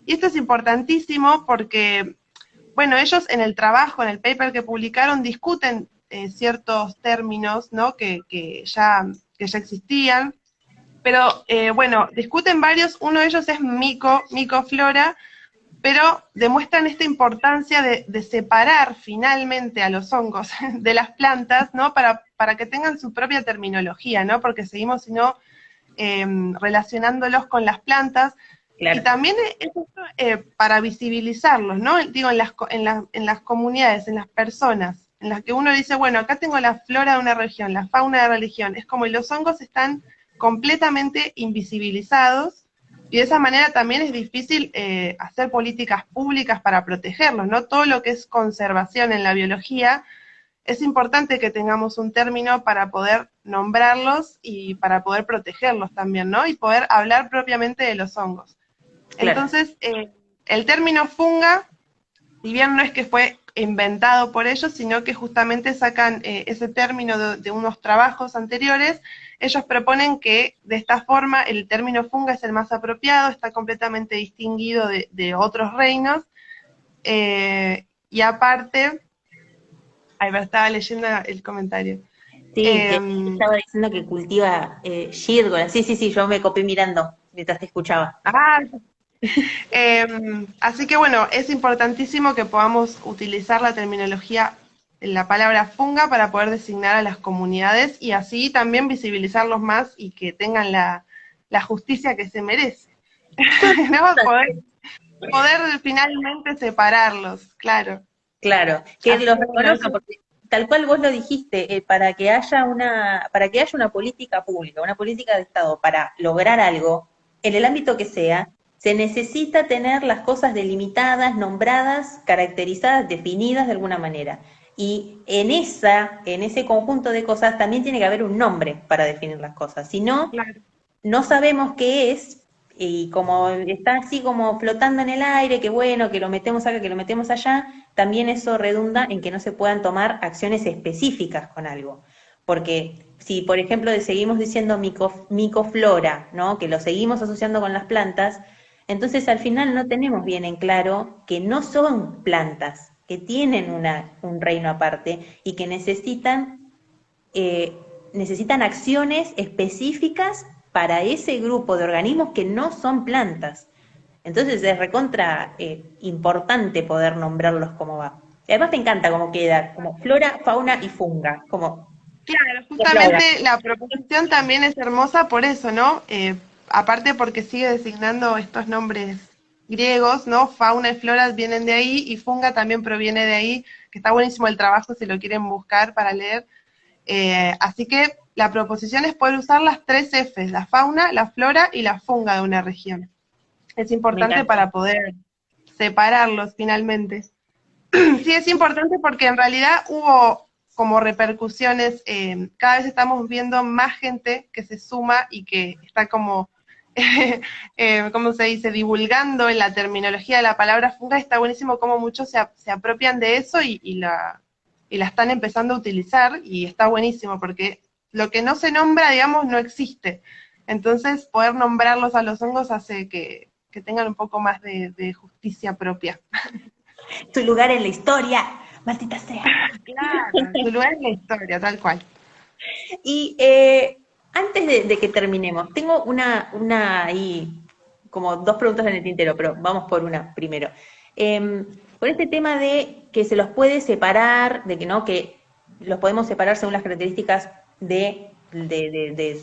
Y esto es importantísimo porque, bueno, ellos en el trabajo, en el paper que publicaron, discuten ciertos términos, ¿no? Que ya existían, pero bueno, discuten varios, uno de ellos es micoflora, pero demuestran esta importancia de separar finalmente a los hongos de las plantas, ¿no? Para que tengan su propia terminología, ¿no? Porque seguimos, si no, relacionándolos con las plantas. Y Claro, también es esto, para visibilizarlos, ¿no? Digo, en las comunidades, en las personas, en las que uno dice, bueno, acá tengo la flora de una región, la fauna de la región, es como los hongos están completamente invisibilizados, y de esa manera también es difícil hacer políticas públicas para protegerlos, ¿no? Todo lo que es conservación en la biología, es importante que tengamos un término para poder nombrarlos y para poder protegerlos también, ¿no? Y poder hablar propiamente de los hongos. claro. Entonces, el término funga, si bien no es que fue inventado por ellos, sino que justamente sacan ese término de unos trabajos anteriores, ellos proponen que de esta forma el término funga es el más apropiado, está completamente distinguido de otros reinos, y aparte, ahí va, estaba leyendo el comentario. Sí, que estaba diciendo que cultiva gírgola. Sí, sí, sí, yo me copé mirando mientras te escuchaba. Ah, así que bueno, es importantísimo que podamos utilizar la terminología, la palabra funga para poder designar a las comunidades y así también visibilizarlos más y que tengan la justicia que se merece. ¿No? Poder finalmente separarlos, claro. Claro, que Así los que bueno, reconozcan, porque tal cual vos lo dijiste, para que haya una política pública, una política de Estado para lograr algo, en el ámbito que sea, Se necesita tener las cosas delimitadas, nombradas, caracterizadas, definidas de alguna manera. Y en ese conjunto de cosas también tiene que haber un nombre para definir las cosas. Si no, Claro. no sabemos qué es, y como está así como flotando en el aire, que bueno, que lo metemos acá, que lo metemos allá, también eso redunda en que no se puedan tomar acciones específicas con algo. Porque si, por ejemplo, seguimos diciendo micoflora, ¿no? Que lo seguimos asociando con las plantas, entonces al final no tenemos bien en claro que no son plantas, que tienen un reino aparte y que eh, necesitan acciones específicas para ese grupo de organismos que no son plantas. Entonces es recontra importante poder nombrarlos como va. Y además me encanta cómo queda, como flora, fauna y funga, como Claro, de flora. justamente la proposición también es hermosa por eso, ¿no? Aparte porque sigue designando estos nombres griegos, ¿no? Fauna y flora vienen de ahí y funga también proviene de ahí, que está buenísimo el trabajo si lo quieren buscar para leer. Así que la proposición es poder usar las tres Fs, la fauna, la flora y la funga de una región. Es Me importante encanta. para poder separarlos finalmente. Sí, es importante porque en realidad hubo como repercusiones, cada vez estamos viendo más gente que se suma y que está como, ¿cómo se dice?, divulgando en la terminología de la palabra funga. Está buenísimo cómo muchos se apropian de eso y la están empezando a utilizar, y está buenísimo porque lo que no se nombra, digamos, no existe. Entonces, poder nombrarlos a los hongos hace que tengan un poco más de justicia propia. Tu lugar en la historia, maldita sea. Claro, su lugar en la historia, tal cual. Y antes de que terminemos, tengo una ahí, como dos preguntas en el tintero, pero vamos por una primero. Con este tema de que se los puede separar, de que no, que los podemos separar según las características de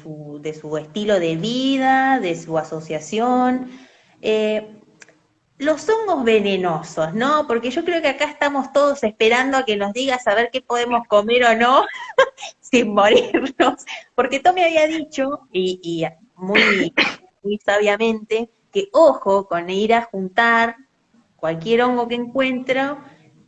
su estilo de vida, de su asociación. Eh, los hongos venenosos, ¿no? Porque yo creo que acá estamos todos esperando a que nos digas a ver qué podemos comer o no sin morirnos. Porque Tommy había dicho, y muy, muy sabiamente, que ojo con ir a juntar cualquier hongo que encuentro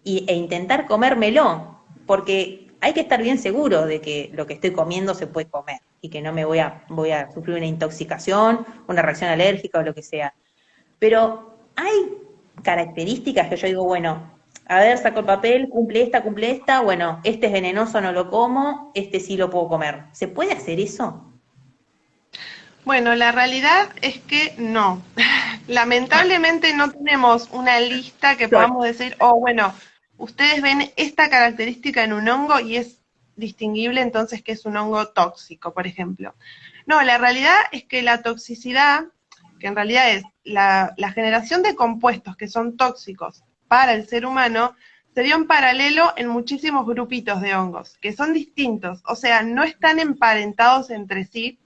e intentar comérmelo, porque hay que estar bien seguro de que lo que estoy comiendo se puede comer y que no voy a sufrir una intoxicación, una reacción alérgica o lo que sea. Pero hay características que yo digo, bueno, a ver, saco el papel, cumple esta, bueno, este es venenoso, no lo como, este sí lo puedo comer. ¿Se puede hacer eso? Bueno, la realidad es que no. Lamentablemente no tenemos una lista que Sol. podamos decir, oh, bueno, ustedes ven esta característica en un hongo y es distinguible entonces que es un hongo tóxico, por ejemplo. No, la realidad es que la toxicidad, que en realidad es la generación de compuestos que son tóxicos para el ser humano, se dio en paralelo en muchísimos grupitos de hongos, que son distintos, o sea, no están emparentados entre sí,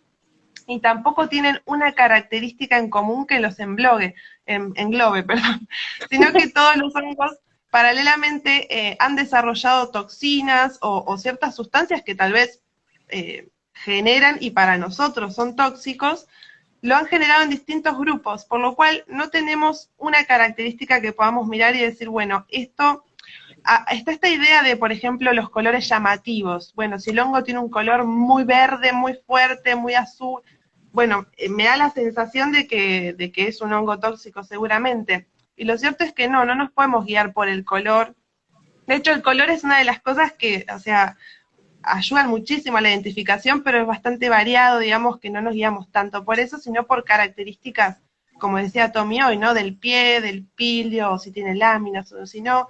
y tampoco tienen una característica en común que los englobe, perdón, sino que todos los hongos paralelamente han desarrollado toxinas o ciertas sustancias que tal vez generan y para nosotros son tóxicos, lo han generado en distintos grupos, por lo cual no tenemos una característica que podamos mirar y decir, bueno, esto está esta idea de, por ejemplo, los colores llamativos. Bueno, si el hongo tiene un color muy verde, muy fuerte, muy azul, bueno, me da la sensación de que es un hongo tóxico seguramente. Y lo cierto es que no nos podemos guiar por el color. De hecho, el color es una de las cosas que, o sea, ayudan muchísimo a la identificación, pero es bastante variado, digamos, que no nos guiamos tanto por eso, sino por características, como decía Tommy hoy, ¿no? Del pie, del pilio, o si tiene láminas, o si no.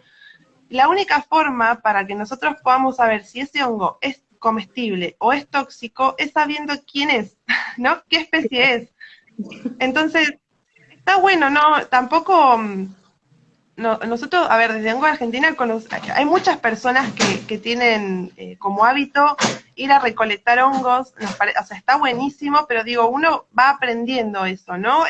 La única forma para que nosotros podamos saber si ese hongo es comestible o es tóxico es sabiendo quién es, ¿no? ¿Qué especie es? Entonces, está bueno, ¿no? Tampoco, no, nosotros, a ver, desde Hongo Argentina hay muchas personas que tienen como hábito ir a recolectar hongos, o sea, está buenísimo, pero digo, uno va aprendiendo eso, ¿no?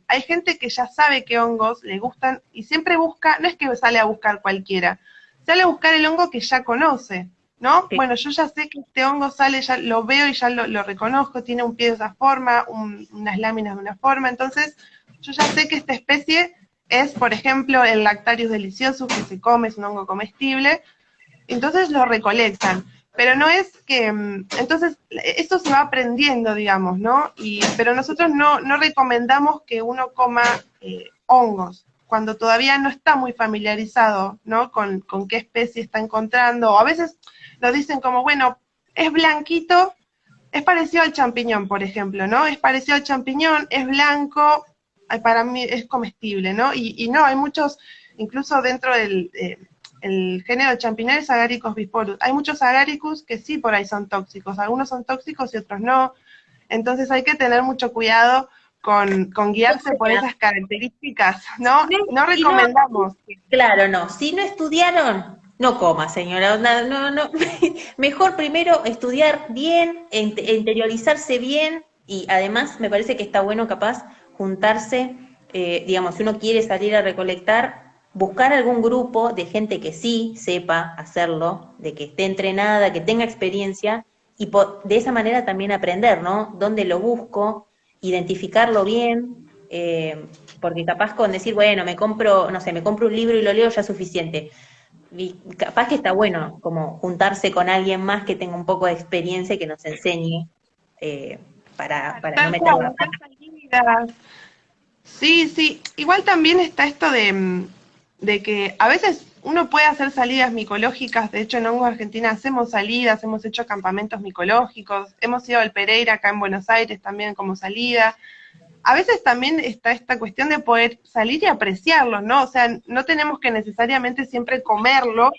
Hay gente que ya sabe qué hongos le gustan y siempre busca, no es que sale a buscar cualquiera, sale a buscar el hongo que ya conoce, ¿no? Sí. Bueno, yo ya sé que este hongo sale, ya lo veo y ya lo reconozco, tiene un pie de esa forma, unas láminas de una forma, entonces yo ya sé que esta especie es, por ejemplo, el Lactarius deliciosus, que se come, es un hongo comestible, entonces lo recolectan. Pero no es que, entonces, esto se va aprendiendo, digamos, ¿no? Pero nosotros no recomendamos que uno coma hongos, cuando todavía no está muy familiarizado, ¿no? Con qué especie está encontrando, o a veces lo dicen como, bueno, es blanquito, es parecido al champiñón, por ejemplo, ¿no? Es parecido al champiñón, es blanco, para mí es comestible, ¿no? Y no, hay muchos, incluso dentro del el género de champiñones, Agaricus bisporus, hay muchos Agaricus que sí por ahí son tóxicos, algunos son tóxicos y otros no, entonces hay que tener mucho cuidado con guiarse por esas características, ¿no? No Si no, recomendamos. claro, no. Si no estudiaron, no coma, señora. No, no, no. Mejor primero estudiar bien, interiorizarse bien, y además me parece que está bueno capaz juntarse, digamos, si uno quiere salir a recolectar, buscar algún grupo de gente que sí sepa hacerlo, de que esté entrenada, que tenga experiencia, y de esa manera también aprender, ¿no? ¿Dónde lo busco? Identificarlo bien, porque capaz con decir, bueno, me compro, no sé, me compro un libro y lo leo ya es suficiente. Y capaz que está bueno como juntarse con alguien más que tenga un poco de experiencia y que nos enseñe, para no Tal meter cual, la buscar pata. salidas. Sí, sí. Igual también está esto de que a veces uno puede hacer salidas micológicas. De hecho, en Hongo Argentina hacemos salidas, hemos hecho campamentos micológicos, hemos ido al Pereira acá en Buenos Aires también como salida. A veces también está esta cuestión de poder salir y apreciarlo, ¿no? O sea, no tenemos que necesariamente siempre comerlo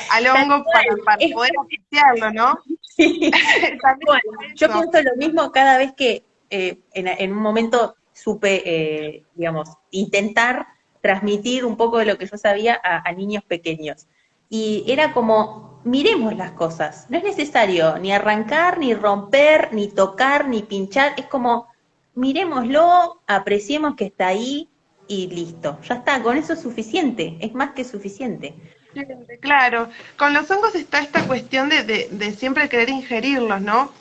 al Tal hongo cual, para poder apreciarlo, ¿no? sí, tal También cual. está Yo eso. pienso lo mismo cada vez que en un momento supe, digamos, intentar transmitir un poco de lo que yo sabía a niños pequeños. Y era como, miremos las cosas. No es necesario ni arrancar, ni romper, ni tocar, ni pinchar. Es como, miremoslo, apreciemos que está ahí y listo. Ya está, con eso es suficiente. Es más que suficiente. Claro, con los hongos está esta cuestión de siempre querer ingerirlos, ¿no?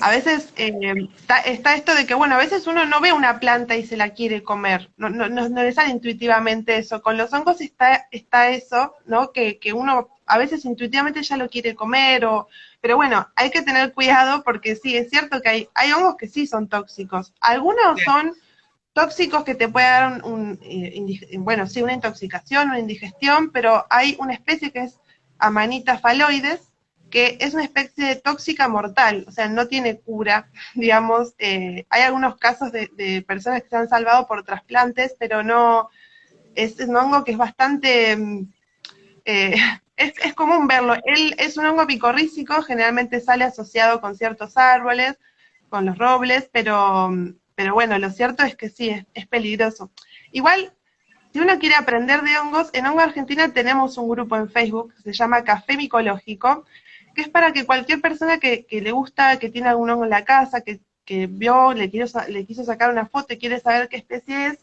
A veces está esto de que, bueno, a veces uno no ve una planta y se la quiere comer, no le sale intuitivamente eso. Con los hongos está eso, ¿no? Que uno a veces intuitivamente ya lo quiere comer, pero bueno, hay que tener cuidado porque sí, es cierto que hay hongos que sí son tóxicos. Algunos son tóxicos que te puede dar bueno, sí, una intoxicación, una indigestión, pero hay una especie que es Amanita phalloides, que es una especie tóxica mortal, o sea, no tiene cura, digamos. Hay algunos casos de personas que se han salvado por trasplantes, pero no, es un hongo que es bastante, eh, es común verlo. Él es un hongo picorrícico, generalmente sale asociado con ciertos árboles, con los robles, pero bueno, lo cierto es que sí, es peligroso. Igual, si uno quiere aprender de hongos, en Hongo Argentina tenemos un grupo en Facebook que se llama Café Micológico, que es para que cualquier persona que le gusta, que tiene algún hongo en la casa, que vio, le quiso sacar una foto y quiere saber qué especie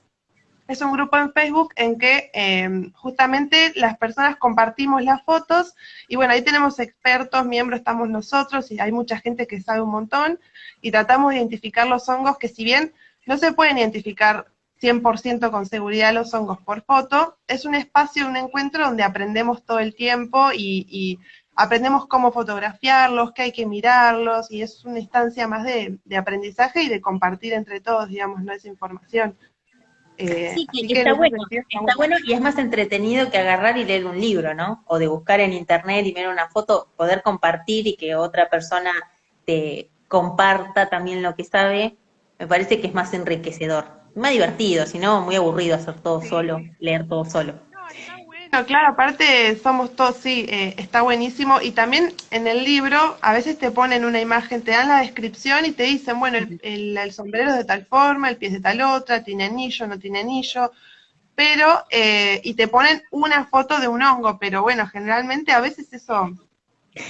es un grupo en Facebook en que justamente las personas compartimos las fotos y bueno, ahí tenemos expertos, miembros, estamos nosotros y hay mucha gente que sabe un montón y tratamos de identificar los hongos que si bien no se pueden identificar 100% con seguridad los hongos por foto, es un espacio, un encuentro donde aprendemos todo el tiempo y aprendemos cómo fotografiarlos, qué hay que mirarlos y es una instancia más de aprendizaje y de compartir entre todos, digamos, ¿no? Esa información. Sí, Así que que en está ese bueno, sentido está está bueno. bueno y es más entretenido que agarrar y leer un libro, ¿no? O de buscar en internet y ver una foto, poder compartir y que otra persona te comparta también lo que sabe, me parece que es más enriquecedor, más divertido, si no, muy aburrido hacer todo solo, Sí. leer todo solo. No, está bueno, claro, aparte somos todos, sí, está buenísimo. Y también en el libro a veces te ponen una imagen, te dan la descripción y te dicen, bueno, el sombrero es de tal forma, el pie es de tal otra, tiene anillo, no tiene anillo, pero, y te ponen una foto de un hongo, pero bueno, generalmente a veces eso,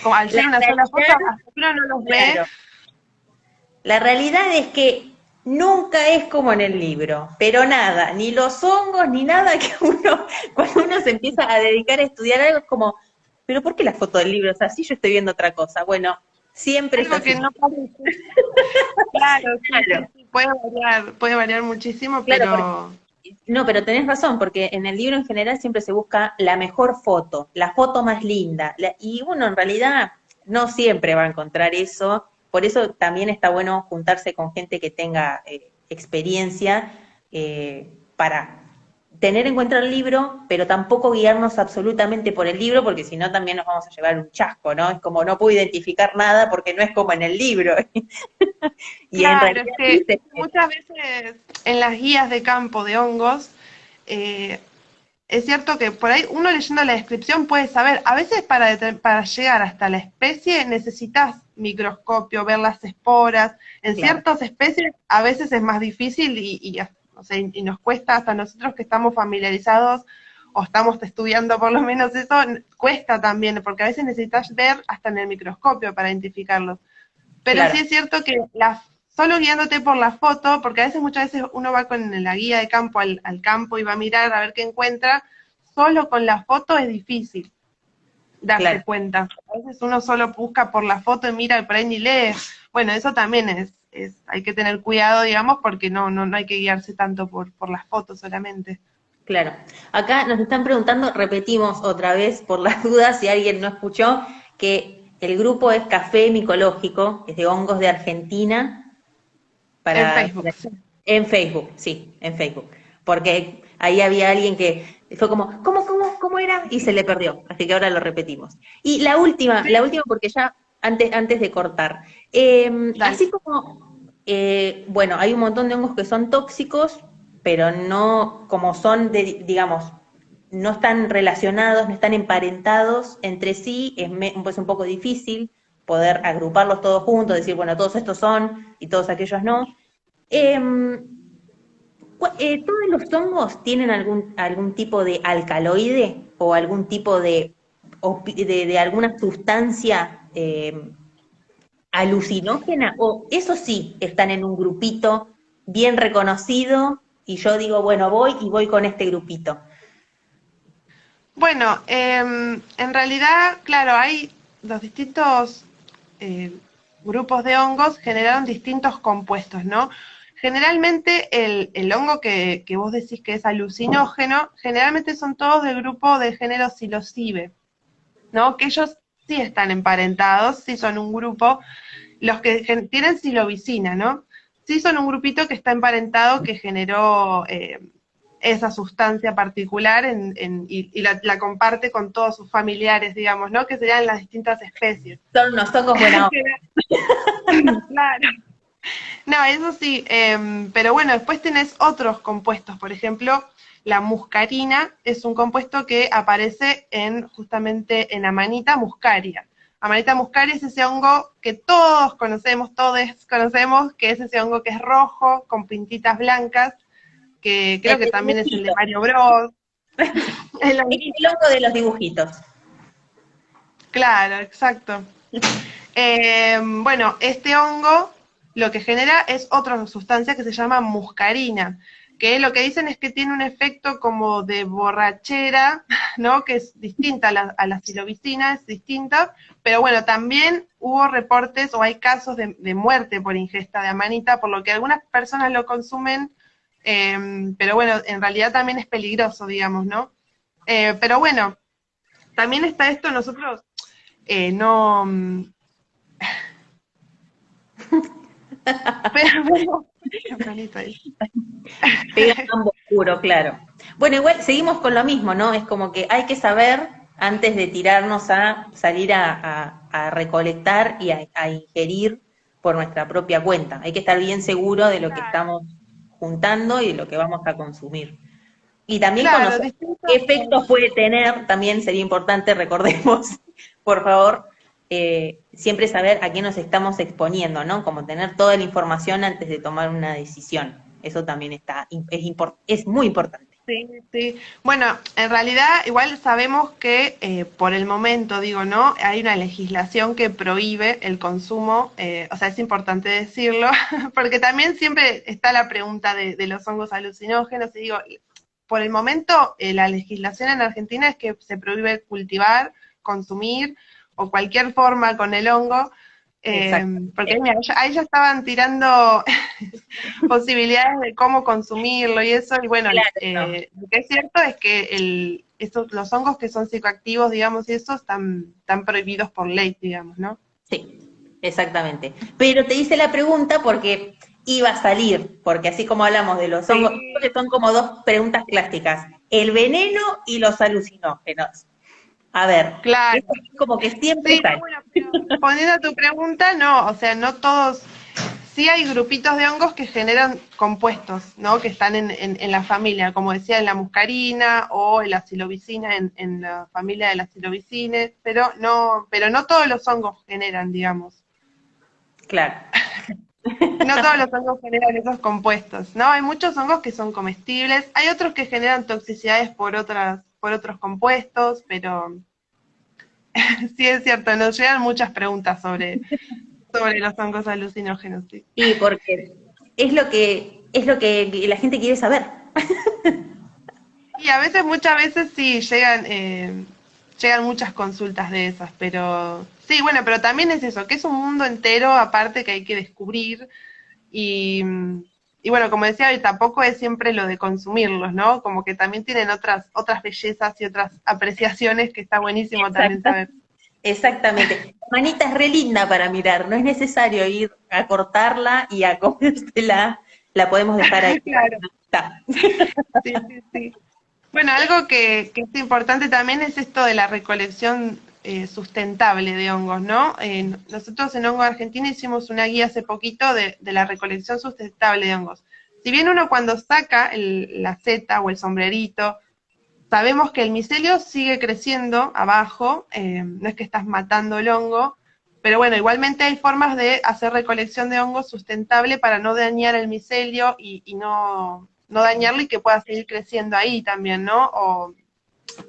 como al La ser una sola foto, realidad, hasta que uno no los ve. claro, la realidad es que nunca es como en el libro, pero nada, ni los hongos, ni nada que uno, cuando uno se empieza a dedicar a estudiar algo, es como, pero ¿por qué la foto del libro es así? Yo estoy viendo otra cosa. Bueno, Siempre es Algo que así. no parece. Claro, sí, sí, Claro, sí, puede variar muchísimo, claro, porque, pero no, pero tenés razón, porque en el libro en general siempre se busca la mejor foto, la foto más linda, y uno en realidad no siempre va a encontrar eso, por eso también está bueno juntarse con gente que tenga experiencia para tener en cuenta el libro, pero tampoco guiarnos absolutamente por el libro, porque si no también nos vamos a llevar un chasco, ¿no? Es como no puedo identificar nada porque no es como en el libro. Y en claro, es realidad sí que se... muchas veces en las guías de campo de hongos, eh, es cierto que por ahí uno leyendo la descripción puede saber, a veces para llegar hasta la especie necesitas microscopio, ver las esporas. En Claro, ciertas especies a veces es más difícil o sea, y nos cuesta hasta nosotros que estamos familiarizados o estamos estudiando por lo menos eso, cuesta también, porque a veces necesitas ver hasta en el microscopio para identificarlos. Pero sí claro. es cierto que solo guiándote por la foto, porque a veces muchas veces uno va con la guía de campo al campo y va a mirar a ver qué encuentra, solo con la foto es difícil darse Claro, cuenta. A veces uno solo busca por la foto y mira y por ahí ni lee. Bueno, eso también hay que tener cuidado, digamos, porque no hay que guiarse tanto por las fotos solamente. claro. Acá nos están preguntando, repetimos otra vez por las dudas, si alguien no escuchó, que el grupo es Café Micológico, es de hongos de Argentina, En para, Facebook, sí. en Facebook, sí, en Facebook. Porque ahí había alguien que fue como, cómo era? Y se le perdió. Así que ahora lo repetimos. Y la última porque ya antes de cortar. Dale. Así como, bueno, hay un montón de hongos que son tóxicos, pero no, como son digamos, no están relacionados, no están emparentados entre sí, pues un poco difícil poder agruparlos todos juntos, decir, bueno, todos estos son y todos aquellos no. Em, ¿Todos los hongos tienen algún tipo de alcaloide o algún tipo de alguna sustancia alucinógena? ¿O eso sí están en un grupito bien reconocido y yo digo, bueno, voy con este grupito? Bueno, en realidad, claro, hay los distintos eh, grupos de hongos generaron distintos compuestos, ¿no? Generalmente el hongo que vos decís que es alucinógeno, generalmente son todos del grupo del género Psilocibe, ¿no? Que ellos sí están emparentados, sí son un grupo, los que tienen psilocibina, ¿no? Sí son un grupito que está emparentado, que generó esa sustancia particular y la comparte con todos sus familiares, digamos, ¿no? Que serían las distintas especies. Son unos hongos buena onda. Claro. No, eso sí, pero bueno, después tenés otros compuestos, por ejemplo, la muscarina es un compuesto que aparece justamente en Amanita muscaria. Amanita muscaria es ese hongo que todos conocemos, que es ese hongo que es rojo, con pintitas blancas, que El creo que también es el de dibujito. Mario Bros. El Es el hongo de los dibujitos. Claro, exacto. Bueno, este hongo lo que genera es otra sustancia que se llama muscarina, que lo que dicen es que tiene un efecto como de borrachera, ¿no? Que es distinta a la psilocibina, es distinta, pero bueno, también hubo reportes o hay casos de muerte por ingesta de amanita, por lo que algunas personas lo consumen, pero bueno, en realidad también es peligroso, digamos, ¿no? Pero bueno, también está esto, nosotros no, pero tempranito ahí. Pega ambos oscuro, claro. Bueno, igual seguimos con lo mismo, ¿no? Es como que hay que saber antes de tirarnos a salir a recolectar y a ingerir por nuestra propia cuenta. Hay que estar bien seguro de lo que estamos juntando y de lo que vamos a consumir. Y también Claro, conocer qué distintos. efectos puede tener, también sería importante, recordemos, por favor, siempre saber a qué nos estamos exponiendo, ¿no? Como tener toda la información antes de tomar una decisión. Eso también es muy importante. Sí, sí. Bueno, en realidad igual sabemos que por el momento, digo, ¿no? Hay una legislación que prohíbe el consumo, o sea, es importante decirlo, porque también siempre está la pregunta de los hongos alucinógenos, y digo, por el momento la legislación en Argentina es que se prohíbe cultivar, consumir o cualquier forma con el hongo. Exacto. Porque mira, ahí ya estaban tirando posibilidades de cómo consumirlo y eso, y bueno, Claro, lo que es cierto es que los hongos que son psicoactivos, digamos, y eso están prohibidos por ley, digamos, ¿no? sí, exactamente. Pero te hice la pregunta porque iba a salir, porque así como hablamos de los hongos, creo Sí, que son como dos preguntas clásicas, el veneno y los alucinógenos. A ver, claro. esto es como que siempre Sí, no, sale. bueno, pero respondiendo a tu pregunta, no, o sea, no todos, sí hay grupitos de hongos que generan compuestos, ¿no? Que están en la familia, como decía, en la muscarina o en la psilocibina, en la familia de las psilocibines, pero no todos los hongos generan, digamos. Claro, No todos los hongos generan esos compuestos, ¿no? Hay muchos hongos que son comestibles, hay otros que generan toxicidades por otros compuestos, pero sí es cierto, nos llegan muchas preguntas sobre los hongos alucinógenos, sí. y porque es lo que la gente quiere saber. Y a veces, muchas veces sí, llegan muchas consultas de esas, pero sí, bueno, pero también es eso, que es un mundo entero aparte que hay que descubrir y, y bueno, como decía hoy, tampoco es siempre lo de consumirlos, ¿no? Como que también tienen otras bellezas y otras apreciaciones que está buenísimo también Exacto. saber. Exactamente. La manita es re linda para mirar, no es necesario ir a cortarla y a comérsela, la podemos dejar ahí. Claro, Está. sí, sí, sí. Bueno, algo que es importante también es esto de la recolección sustentable de hongos, ¿no? Nosotros en Hongo Argentina hicimos una guía hace poquito de la recolección sustentable de hongos. Si bien uno cuando saca la seta o el sombrerito, sabemos que el micelio sigue creciendo abajo, no es que estás matando el hongo, pero bueno, igualmente hay formas de hacer recolección de hongos sustentable para no dañar el micelio y no dañarlo y que pueda seguir creciendo ahí también, ¿no?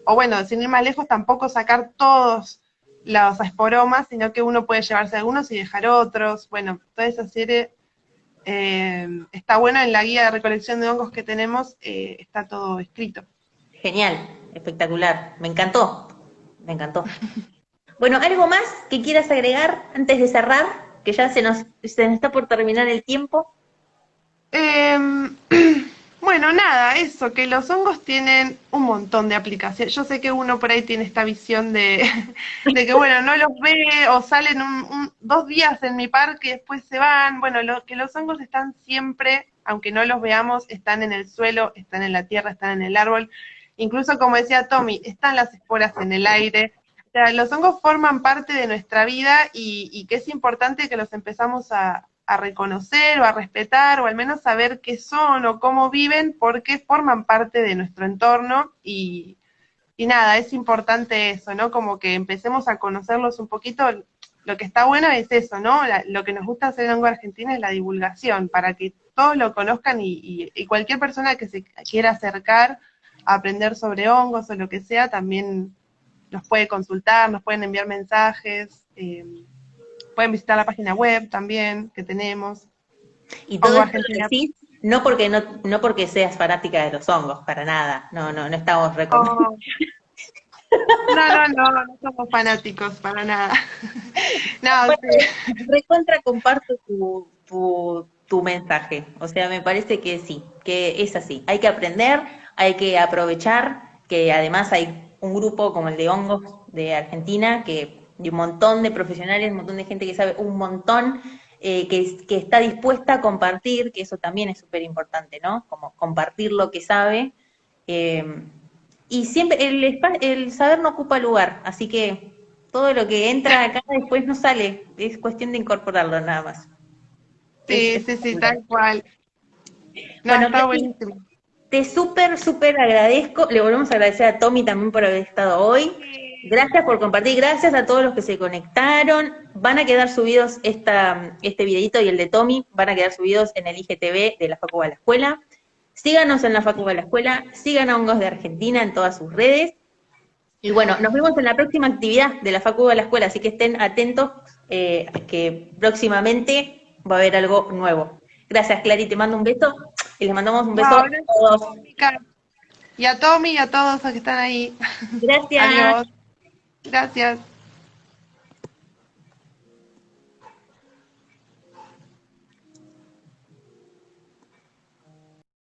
O bueno, sin ir más lejos, tampoco sacar todos los esporomas, sino que uno puede llevarse algunos y dejar otros. Bueno, toda esa serie está buena en la guía de recolección de hongos que tenemos, está todo escrito. Genial, espectacular, me encantó, me encantó. Bueno, ¿algo más que quieras agregar antes de cerrar? Que ya se nos está por terminar el tiempo. Eh, bueno, nada, eso, que los hongos tienen un montón de aplicaciones. Yo sé que uno por ahí tiene esta visión de que, bueno, no los ve o salen 2 días en mi parque y después se van. Bueno, que los hongos están siempre, aunque no los veamos, están en el suelo, están en la tierra, están en el árbol. Incluso, como decía Tommy, están las esporas en el aire. O sea, los hongos forman parte de nuestra vida y que es importante que los empezamos a reconocer o a respetar o al menos saber qué son o cómo viven porque forman parte de nuestro entorno y nada, es importante eso, ¿no? Como que empecemos a conocerlos un poquito. Lo que está bueno es eso, ¿no? Lo que nos gusta hacer en Hongo Argentina es la divulgación, para que todos lo conozcan y cualquier persona que se quiera acercar a aprender sobre hongos o lo que sea, también nos puede consultar, nos pueden enviar mensajes, pueden visitar la página web también que tenemos, Y todo Hongo esto lo Argentina. decís no porque seas fanática de los hongos, para nada. No estamos recomendando. Oh, no somos fanáticos para nada. No, sí. Recontra comparto tu mensaje. O sea, me parece que sí, que es así. Hay que aprender, hay que aprovechar, que además hay un grupo como el de hongos de Argentina, de un montón de profesionales, un montón de gente que sabe un montón, que está dispuesta a compartir, que eso también es súper importante, ¿no? Como compartir lo que sabe. eh, y siempre el saber no ocupa lugar, así que todo lo que entra acá después no sale, es cuestión de incorporarlo nada más. Es Sí, sí, sí, espectacular. tal cual. No, Bueno, está Katy, buenísimo. te súper agradezco, le volvemos a agradecer a Tommy también por haber estado hoy. Gracias por compartir, gracias a todos los que se conectaron. Van a quedar subidos este videito y el de Tommy, van a quedar subidos en el IGTV de la Facu a la Escuela. Síganos en la Facu a la Escuela, sigan a Hongos de Argentina en todas sus redes. Y bueno, nos vemos en la próxima actividad de la Facu a la Escuela, así que estén atentos que próximamente va a haber algo nuevo. Gracias, Clary, te mando un beso y les mandamos un beso a Wow, todos. gracias, Mica. Y a Tommy y a todos los que están ahí. Gracias. Adiós. Gracias.